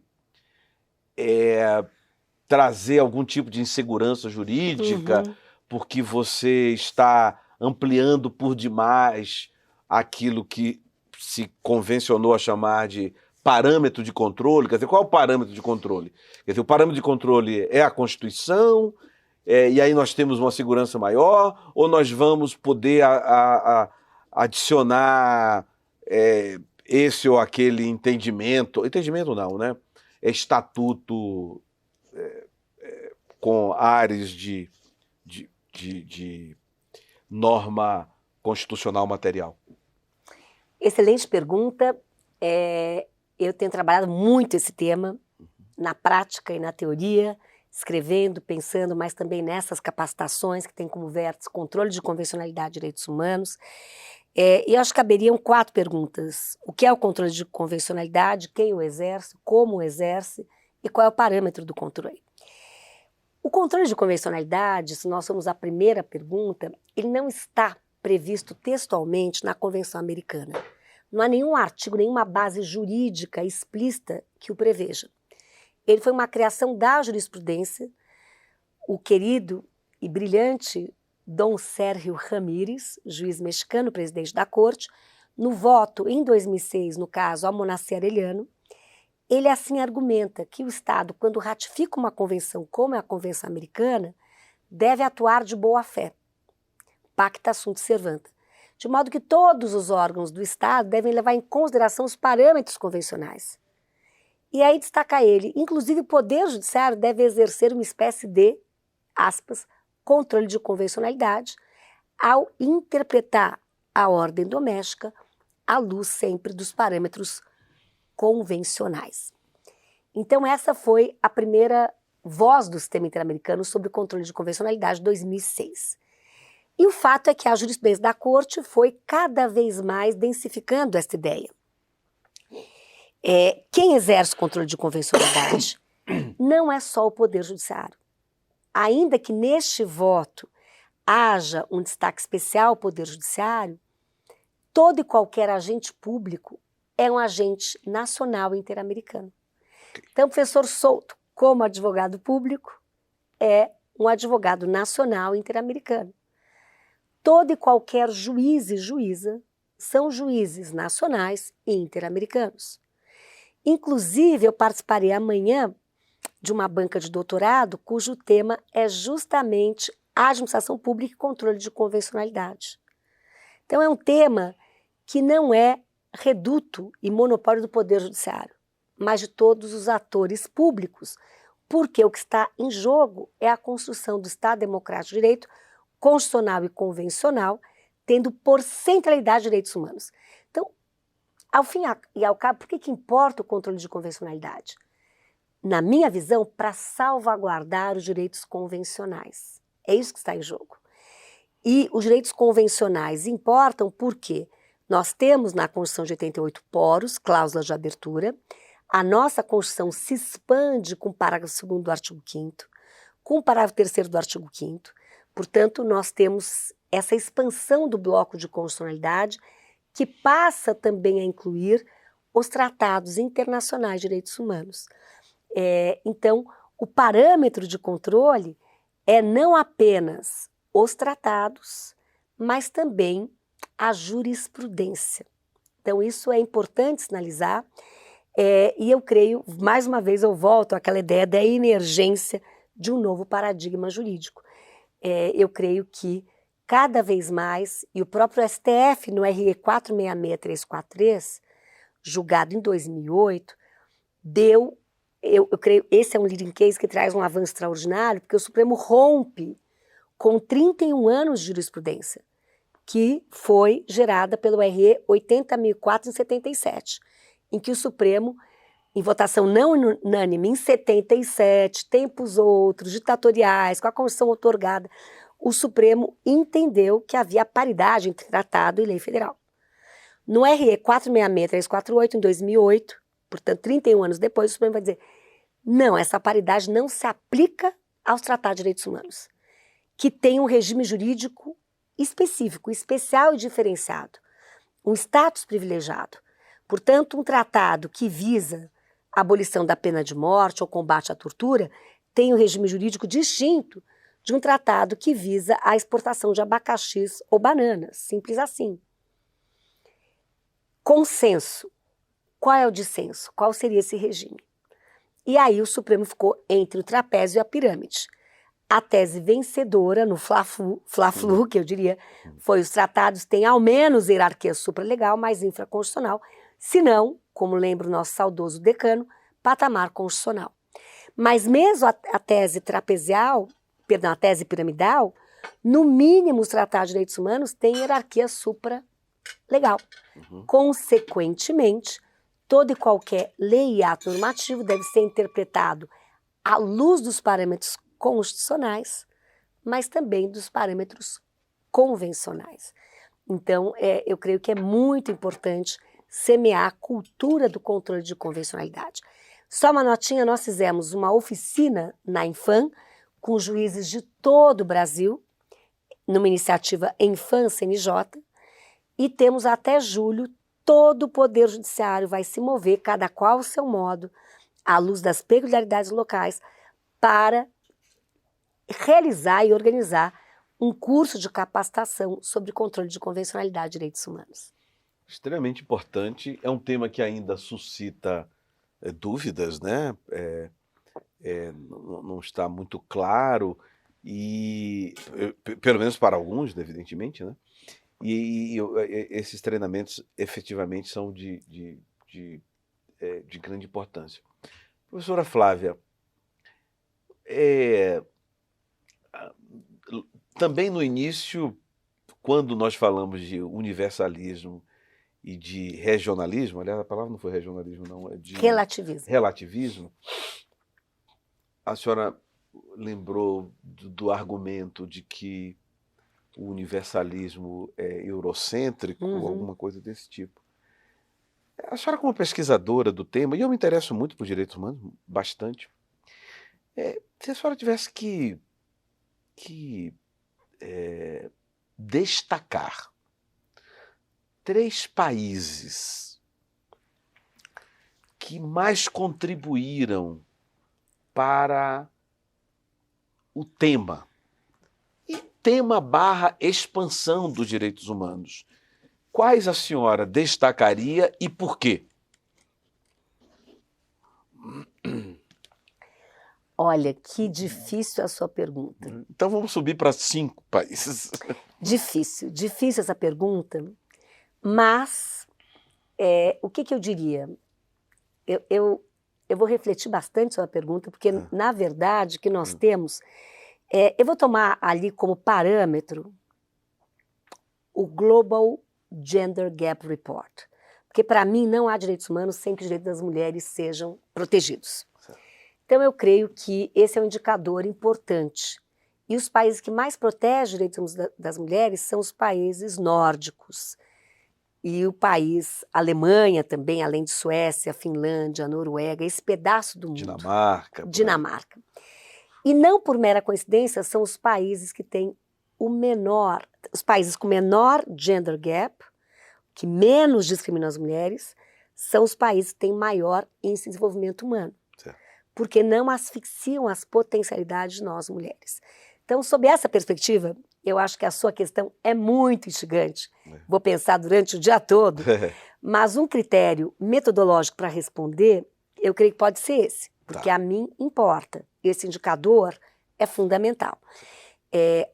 trazer algum tipo de insegurança jurídica, porque você está ampliando por demais aquilo que se convencionou a chamar de parâmetro de controle. Quer dizer, qual é o parâmetro de controle? Quer dizer, o parâmetro de controle é a Constituição, e aí nós temos uma segurança maior, ou nós vamos poder adicionar esse ou aquele entendimento não, né? Estatuto com ares de norma constitucional material? Excelente pergunta. Eu tenho trabalhado muito esse tema, na prática e na teoria, escrevendo, pensando, mas também nessas capacitações que tem como vértice controle de convencionalidade de direitos humanos. E eu acho que caberiam 4 perguntas. O que é o controle de convencionalidade? Quem o exerce? Como o exerce? E qual é o parâmetro do controle? O controle de convencionalidade, se nós formos à primeira pergunta, ele não está previsto textualmente na Convenção Americana. Não há nenhum artigo, nenhuma base jurídica explícita que o preveja. Ele foi uma criação da jurisprudência. O querido e brilhante Dom Sérgio Ramírez, juiz mexicano, presidente da corte, no voto em 2006, no caso Almonacé Arellano, ele assim argumenta que o Estado, quando ratifica uma convenção como é a Convenção Americana, deve atuar de boa fé, pacta sunt servanda, de modo que todos os órgãos do Estado devem levar em consideração os parâmetros convencionais. E aí destaca ele, inclusive o Poder Judiciário deve exercer uma espécie de, aspas, controle de convencionalidade ao interpretar a ordem doméstica à luz sempre dos parâmetros convencionais. Então essa foi a primeira voz do sistema interamericano sobre o controle de convencionalidade de 2006. E o fato é que a jurisprudência da Corte foi cada vez mais densificando essa ideia. Quem exerce o controle de convencionalidade não é só o Poder Judiciário. ainda que neste voto haja um destaque especial ao Poder Judiciário, todo e qualquer agente público é um agente nacional e interamericano. Então, o professor Souto, como advogado público, é um advogado nacional e interamericano. Todo e qualquer juiz e juíza são juízes nacionais e interamericanos. Inclusive, eu participarei amanhã de uma banca de doutorado cujo tema é justamente a administração pública e controle de convencionalidade. Então, é um tema que não é reduto e monopólio do Poder Judiciário, mas de todos os atores públicos, porque o que está em jogo é a construção do Estado Democrático de Direito, constitucional e convencional, tendo por centralidade direitos humanos. Então, ao fim e ao cabo, por que importa o controle de convencionalidade? Na minha visão, para salvaguardar os direitos convencionais. É isso que está em jogo. E os direitos convencionais importam porque nós temos na Constituição de 88 poros, cláusulas de abertura. A nossa Constituição se expande com o parágrafo 2º do artigo 5º, com o parágrafo 3º do artigo 5º. Portanto, nós temos essa expansão do bloco de constitucionalidade que passa também a incluir os tratados internacionais de direitos humanos. Então, o parâmetro de controle é não apenas os tratados, mas também a jurisprudência. Então, isso é importante sinalizar, e eu creio, mais uma vez eu volto àquela ideia da emergência de um novo paradigma jurídico. Eu creio que cada vez mais, e o próprio STF no RE 466343, julgado em 2008, deu, eu creio, esse é um leading case que traz um avanço extraordinário, porque o Supremo rompe com 31 anos de jurisprudência, que foi gerada pelo RE 80.004 em 77, em que o Supremo, em votação não unânime, em 77, tempos outros, ditatoriais, com a Constituição outorgada, o Supremo entendeu que havia paridade entre tratado e lei federal. No RE 466348, em 2008, portanto, 31 anos depois, o Supremo vai dizer, não, essa paridade não se aplica aos tratados de direitos humanos, que tem um regime jurídico específico, especial e diferenciado, um status privilegiado. Portanto, um tratado que visa a abolição da pena de morte ou combate à tortura tem um regime jurídico distinto de um tratado que visa a exportação de abacaxis ou bananas, simples assim. Consenso. Qual é o dissenso? Qual seria esse regime? E aí o Supremo ficou entre o trapézio e a pirâmide. A tese vencedora no Fla-Flu, que eu diria, foi os tratados têm ao menos hierarquia supralegal, mas infraconstitucional, se não, como lembra o nosso saudoso decano, patamar constitucional. Mas mesmo a tese trapezial, perdão, a tese piramidal, no mínimo os tratados de direitos humanos têm hierarquia supralegal. Consequentemente, todo e qualquer lei e ato normativo deve ser interpretado à luz dos parâmetros constitucionais, mas também dos parâmetros convencionais. Então, eu creio que é muito importante semear a cultura do controle de convencionalidade. Só uma notinha, nós fizemos uma oficina na Infam, com juízes de todo o Brasil, numa iniciativa Infam CNJ, e temos até julho, todo o Poder Judiciário vai se mover, cada qual ao seu modo, à luz das peculiaridades locais, para realizar e organizar um curso de capacitação sobre controle de convencionalidade de direitos humanos. Extremamente importante, é um tema que ainda suscita dúvidas, né? Não está muito claro, e pelo menos para alguns, evidentemente, né? E esses treinamentos efetivamente são de grande importância. Professora Flávia, também no início, quando nós falamos de universalismo e de regionalismo, aliás, a palavra não foi regionalismo, não, é de relativismo, a senhora lembrou do argumento de que o universalismo é eurocêntrico, alguma coisa desse tipo. A senhora, como pesquisadora do tema, e eu me interesso muito por direitos humanos, bastante, se a senhora tivesse que que destacar 3 países que mais contribuíram para o tema / expansão dos direitos humanos. Quais a senhora destacaria e por quê? Olha, que difícil a sua pergunta. Então vamos subir para 5 países. Difícil essa pergunta, mas o que eu diria? Eu vou refletir bastante sobre a pergunta, porque, na verdade, o que nós temos... eu vou tomar ali como parâmetro o Global Gender Gap Report, porque, para mim, não há direitos humanos sem que os direitos das mulheres sejam protegidos. Então, eu creio que esse é um indicador importante. E os países que mais protegem os direitos das mulheres são os países nórdicos. E o país, Alemanha também, além de Suécia, Finlândia, Noruega, esse pedaço do mundo. Dinamarca. E não por mera coincidência, são os países que têm os países com menor gender gap, que menos discriminam as mulheres, são os países que têm maior índice de desenvolvimento humano. Porque não asfixiam as potencialidades de nós, mulheres. Então, sob essa perspectiva, eu acho que a sua questão é muito instigante. Vou pensar durante o dia todo, mas um critério metodológico para responder, eu creio que pode ser esse, porque a mim importa. Esse indicador é fundamental.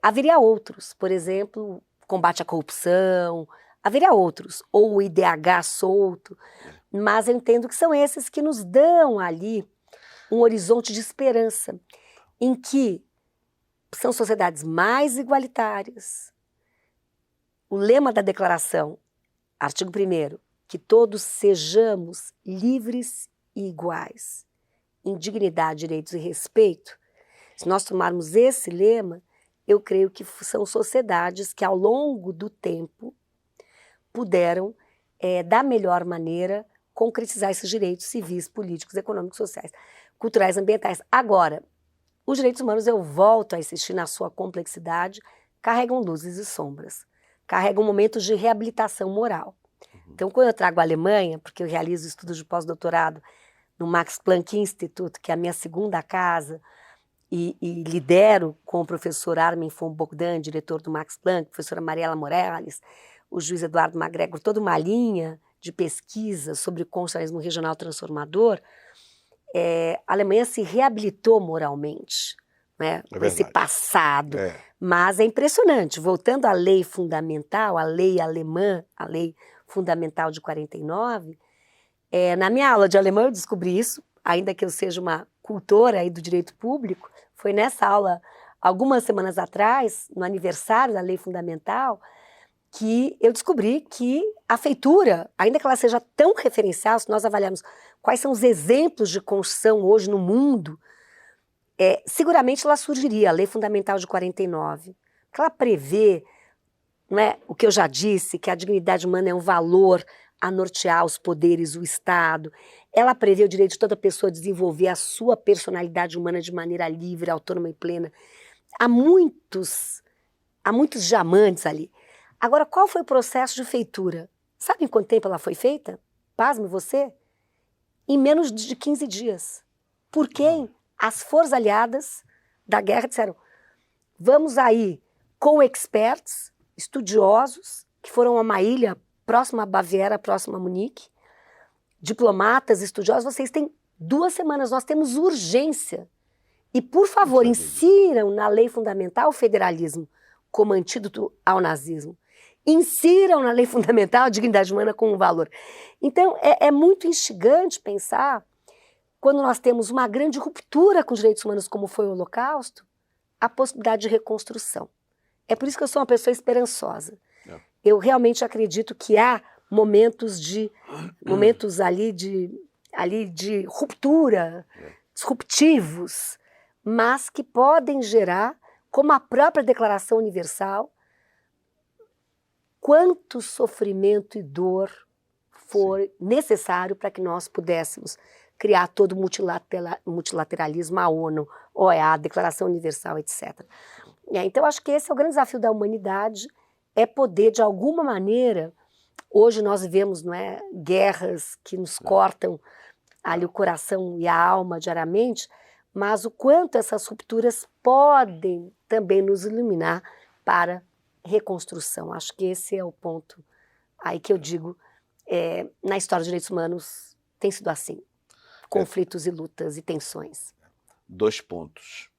Haveria outros, por exemplo, combate à corrupção, haveria outros, ou o IDH solto, mas eu entendo que são esses que nos dão ali um horizonte de esperança, em que são sociedades mais igualitárias. O lema da declaração, artigo 1º, que todos sejamos livres e iguais, em dignidade, direitos e respeito. Se nós tomarmos esse lema, eu creio que são sociedades que, ao longo do tempo, puderam, da melhor maneira, concretizar esses direitos civis, políticos, econômicos, sociais, culturais, ambientais. Agora, os direitos humanos, eu volto a insistir na sua complexidade, carregam luzes e sombras, carregam momentos de reabilitação moral. Então, quando eu trago a Alemanha, porque eu realizo estudos de pós-doutorado no Max Planck Institute, que é a minha segunda casa, e lidero com o professor Armin von Bogdan, diretor do Max Planck, professora Mariela Morales, o juiz Eduardo Macgregor, toda uma linha de pesquisa sobre o constitucionalismo regional transformador. A Alemanha se reabilitou moralmente, né, com esse passado, mas é impressionante. Voltando à lei fundamental, a lei alemã, a lei fundamental de 49, na minha aula de alemão eu descobri isso, ainda que eu seja uma cultora aí do direito público, foi nessa aula, algumas semanas atrás, no aniversário da lei fundamental, que eu descobri que a feitura, ainda que ela seja tão referencial, se nós avaliarmos quais são os exemplos de construção hoje no mundo, seguramente ela surgiria, a Lei Fundamental de 49, que ela prevê, não é, o que eu já disse, que a dignidade humana é um valor a nortear os poderes, o Estado. Ela prevê o direito de toda pessoa desenvolver a sua personalidade humana de maneira livre, autônoma e plena. Há muitos diamantes ali. Agora, qual foi o processo de feitura? Sabe em quanto tempo ela foi feita? Pasme você? Em menos de 15 dias. Por quem? As forças aliadas da guerra disseram, vamos aí com experts, estudiosos, que foram a uma ilha próxima a Baviera, próxima a Munique, diplomatas, estudiosos, vocês têm 2 semanas, nós temos urgência. E, por favor, insiram na lei fundamental o federalismo como antídoto ao nazismo. Insiram na lei fundamental a dignidade humana como um valor. Então, é muito instigante pensar, quando nós temos uma grande ruptura com os direitos humanos, como foi o Holocausto, a possibilidade de reconstrução. É por isso que eu sou uma pessoa esperançosa. Eu realmente acredito que há momentos ali de ruptura, disruptivos, mas que podem gerar, como a própria Declaração Universal, quanto sofrimento e dor for necessário para que nós pudéssemos criar todo o multilateralismo, a ONU, OEA, a Declaração Universal, etc. Então, acho que esse é o grande desafio da humanidade, é poder, de alguma maneira, hoje nós vivemos, não é, guerras que nos cortam ali o coração e a alma diariamente, mas o quanto essas rupturas podem também nos iluminar para reconstrução. Acho que esse é o ponto aí que eu digo, na história dos direitos humanos tem sido assim, conflitos e lutas e tensões. 2 pontos.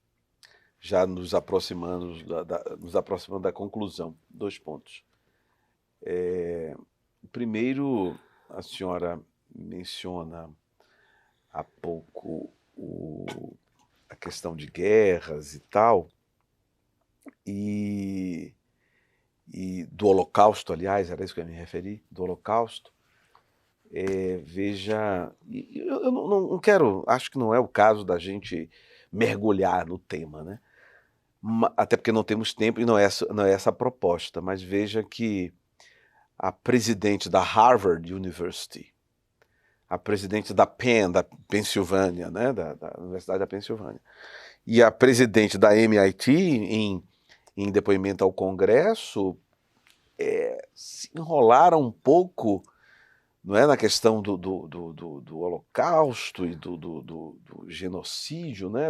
Já nos aproximando da conclusão. 2 pontos. Primeiro, a senhora menciona há pouco a questão de guerras e tal, e do Holocausto, aliás, era isso que eu ia me referi, do Holocausto. Veja, eu não quero, acho que não é o caso da gente mergulhar no tema, né? Até porque não temos tempo e não é essa a proposta, mas veja que a presidente da Harvard University, a presidente da Penn, da Pensilvânia, né, da Universidade da Pensilvânia, e a presidente da MIT, em depoimento ao Congresso, se enrolaram um pouco, não é, na questão do Holocausto e do genocídio, né,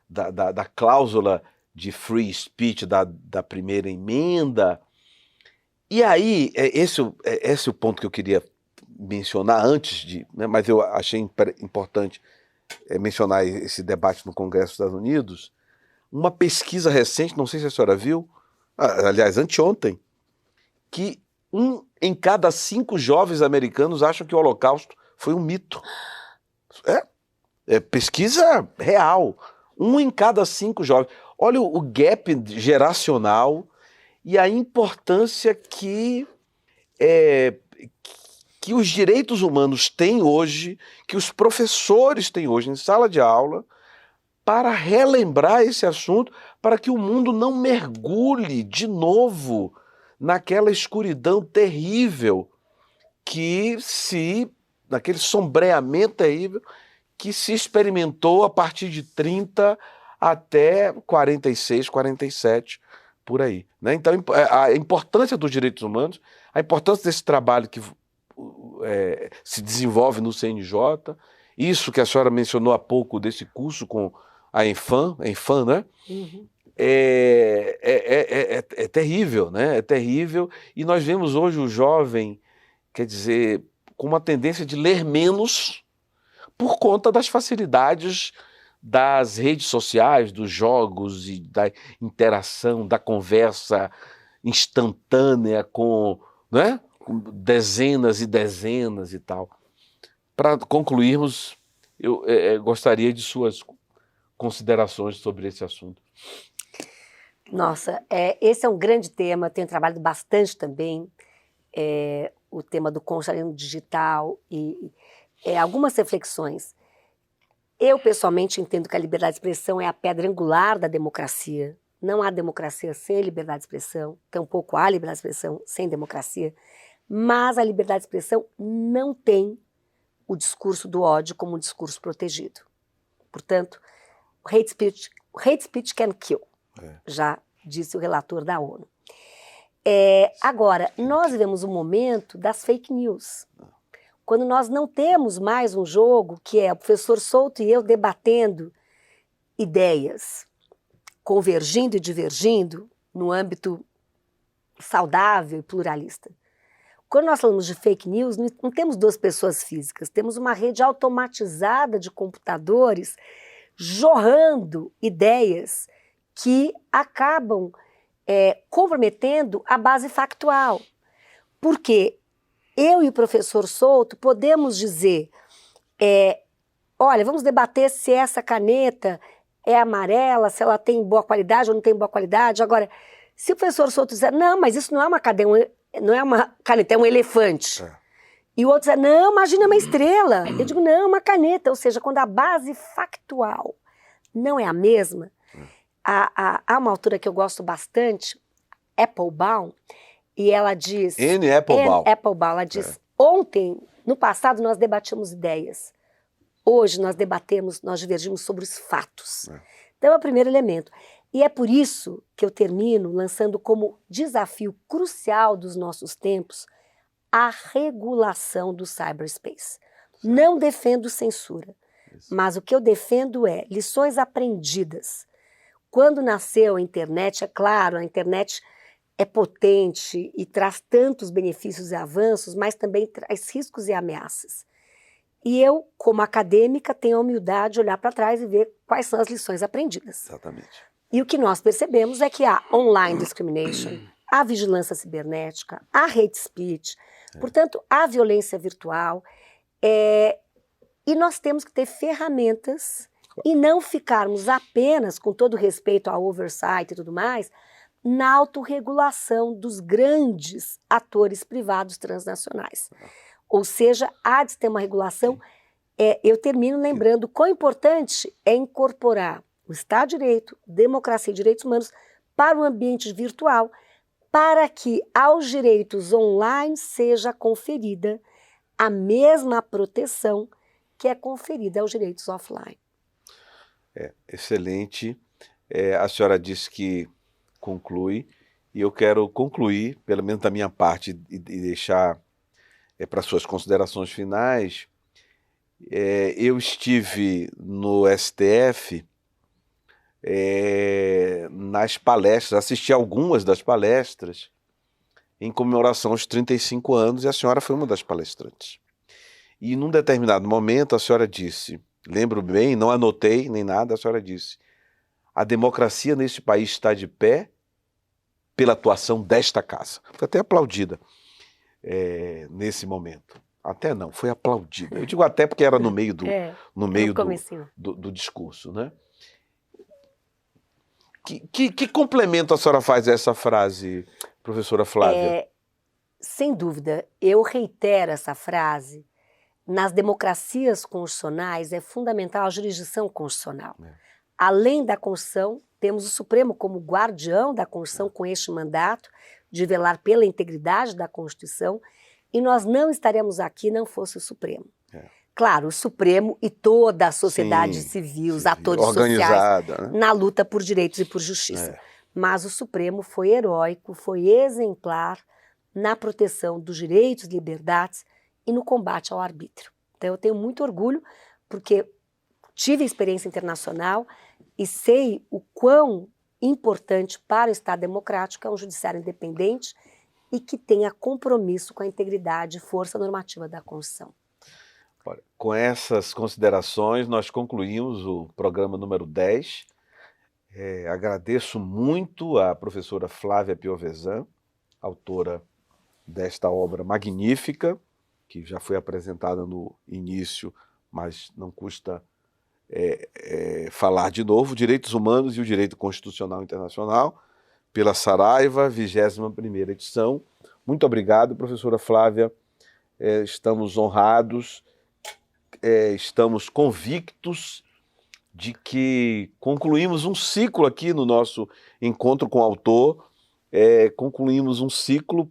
da cláusula de free speech da primeira emenda. E aí, esse é o ponto que eu queria mencionar antes né, mas eu achei importante mencionar esse debate no Congresso dos Estados Unidos. Uma pesquisa recente, não sei se a senhora viu, aliás, anteontem, que 1 em cada 5 jovens americanos acham que o Holocausto foi um mito. Pesquisa real. 1 em cada 5 jovens. Olha o gap geracional e a importância que os direitos humanos têm hoje, que os professores têm hoje em sala de aula, para relembrar esse assunto, para que o mundo não mergulhe de novo naquela escuridão terrível naquele sombreamento terrível que se experimentou a partir de 30 até 46, 47, por aí, né? Então, a importância dos direitos humanos, a importância desse trabalho que se desenvolve no CNJ, isso que a senhora mencionou há pouco desse curso com a Enfam, né? Uhum. É terrível, né? É terrível, e nós vemos hoje o jovem, quer dizer, com uma tendência de ler menos por conta das facilidades das redes sociais, dos jogos e da interação, da conversa instantânea com, né, com dezenas e dezenas e tal. Para concluirmos, eu gostaria de suas considerações sobre esse assunto. Nossa, esse é um grande tema, tenho trabalhado bastante também, o tema do congelamento digital e algumas reflexões. Eu, pessoalmente, entendo que a liberdade de expressão é a pedra angular da democracia. Não há democracia sem liberdade de expressão, tampouco há liberdade de expressão sem democracia, mas a liberdade de expressão não tem o discurso do ódio como um discurso protegido. Portanto, hate speech can kill, já disse o relator da ONU. Agora, nós vivemos um momento das fake news. Quando nós não temos mais um jogo que é o professor Souto e eu debatendo ideias, convergindo e divergindo no âmbito saudável e pluralista. Quando nós falamos de fake news, não temos 2 pessoas físicas, temos uma rede automatizada de computadores jorrando ideias que acabam comprometendo a base factual. Porque eu e o professor Souto podemos dizer, olha, vamos debater se essa caneta é amarela, se ela tem boa qualidade ou não tem boa qualidade. Agora, se o professor Souto dizer, não, mas isso não é uma caneta, é um elefante. E o outro dizer, não, imagina uma estrela. Eu digo, não, é uma caneta. Ou seja, quando a base factual não é a mesma, há uma autora que eu gosto bastante, Applebaum, e ela diz... Anne Applebaum. Ela diz, ontem, no passado, nós debatíamos ideias. Hoje nós divergimos sobre os fatos. Então, é o primeiro elemento. E é por isso que eu termino lançando como desafio crucial dos nossos tempos a regulação do cyberspace. Não defendo censura, mas o que eu defendo é lições aprendidas. Quando nasceu a internet, é claro, a internet é potente e traz tantos benefícios e avanços, mas também traz riscos e ameaças. E eu, como acadêmica, tenho a humildade de olhar para trás e ver quais são as lições aprendidas. Exatamente. E o que nós percebemos é que há online discrimination, há vigilância cibernética, há hate speech, portanto, há violência virtual, e nós temos que ter ferramentas e não ficarmos apenas, com todo respeito ao oversight e tudo mais, na autorregulação dos grandes atores privados transnacionais. Ou seja, há de ter uma regulação. Eu termino lembrando quão importante é incorporar o Estado de Direito, democracia e direitos humanos para o ambiente virtual, para que aos direitos online seja conferida a mesma proteção que é conferida aos direitos offline. Excelente. A senhora disse que conclui, e eu quero concluir, pelo menos da minha parte, e deixar para suas considerações finais. Eu estive no STF nas palestras, assisti algumas das palestras em comemoração aos 35 anos, e a senhora foi uma das palestrantes. E num determinado momento a senhora disse, lembro bem, não anotei nem nada, a senhora disse: a democracia neste país está de pé pela atuação desta casa. Foi até aplaudida nesse momento. Até não, foi aplaudida. Eu digo até porque era no meio do discurso, né? Que complemento a senhora faz a essa frase, professora Flávia? Sem dúvida, eu reitero essa frase. Nas democracias constitucionais é fundamental a jurisdição constitucional. Além da Constituição, temos o Supremo como guardião da Constituição com este mandato de velar pela integridade da Constituição, e nós não estaríamos aqui não fosse o Supremo. Claro, o Supremo e toda a sociedade civil, os atores sociais, né? Na luta por direitos e por justiça. Mas o Supremo foi heróico, foi exemplar na proteção dos direitos e liberdades e no combate ao arbítrio. Então eu tenho muito orgulho, porque tive experiência internacional e sei o quão importante para o Estado democrático é um judiciário independente e que tenha compromisso com a integridade e força normativa da Constituição. Olha, com essas considerações, nós concluímos o programa número 10. Agradeço muito à professora Flávia Piovesan, autora desta obra magnífica, que já foi apresentada no início, mas não custa falar de novo: Direitos Humanos e o Direito Constitucional Internacional, pela Saraiva, 21ª edição. Muito obrigado, professora Flávia. Estamos honrados, estamos convictos de que concluímos um ciclo aqui no nosso encontro com o autor, concluímos um ciclo,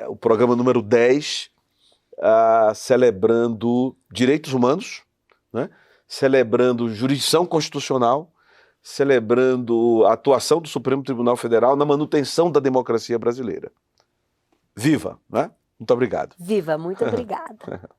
o programa número 10, celebrando direitos humanos, né? Celebrando jurisdição constitucional, celebrando a atuação do Supremo Tribunal Federal na manutenção da democracia brasileira. Viva, né? Muito obrigado. Viva, muito obrigada.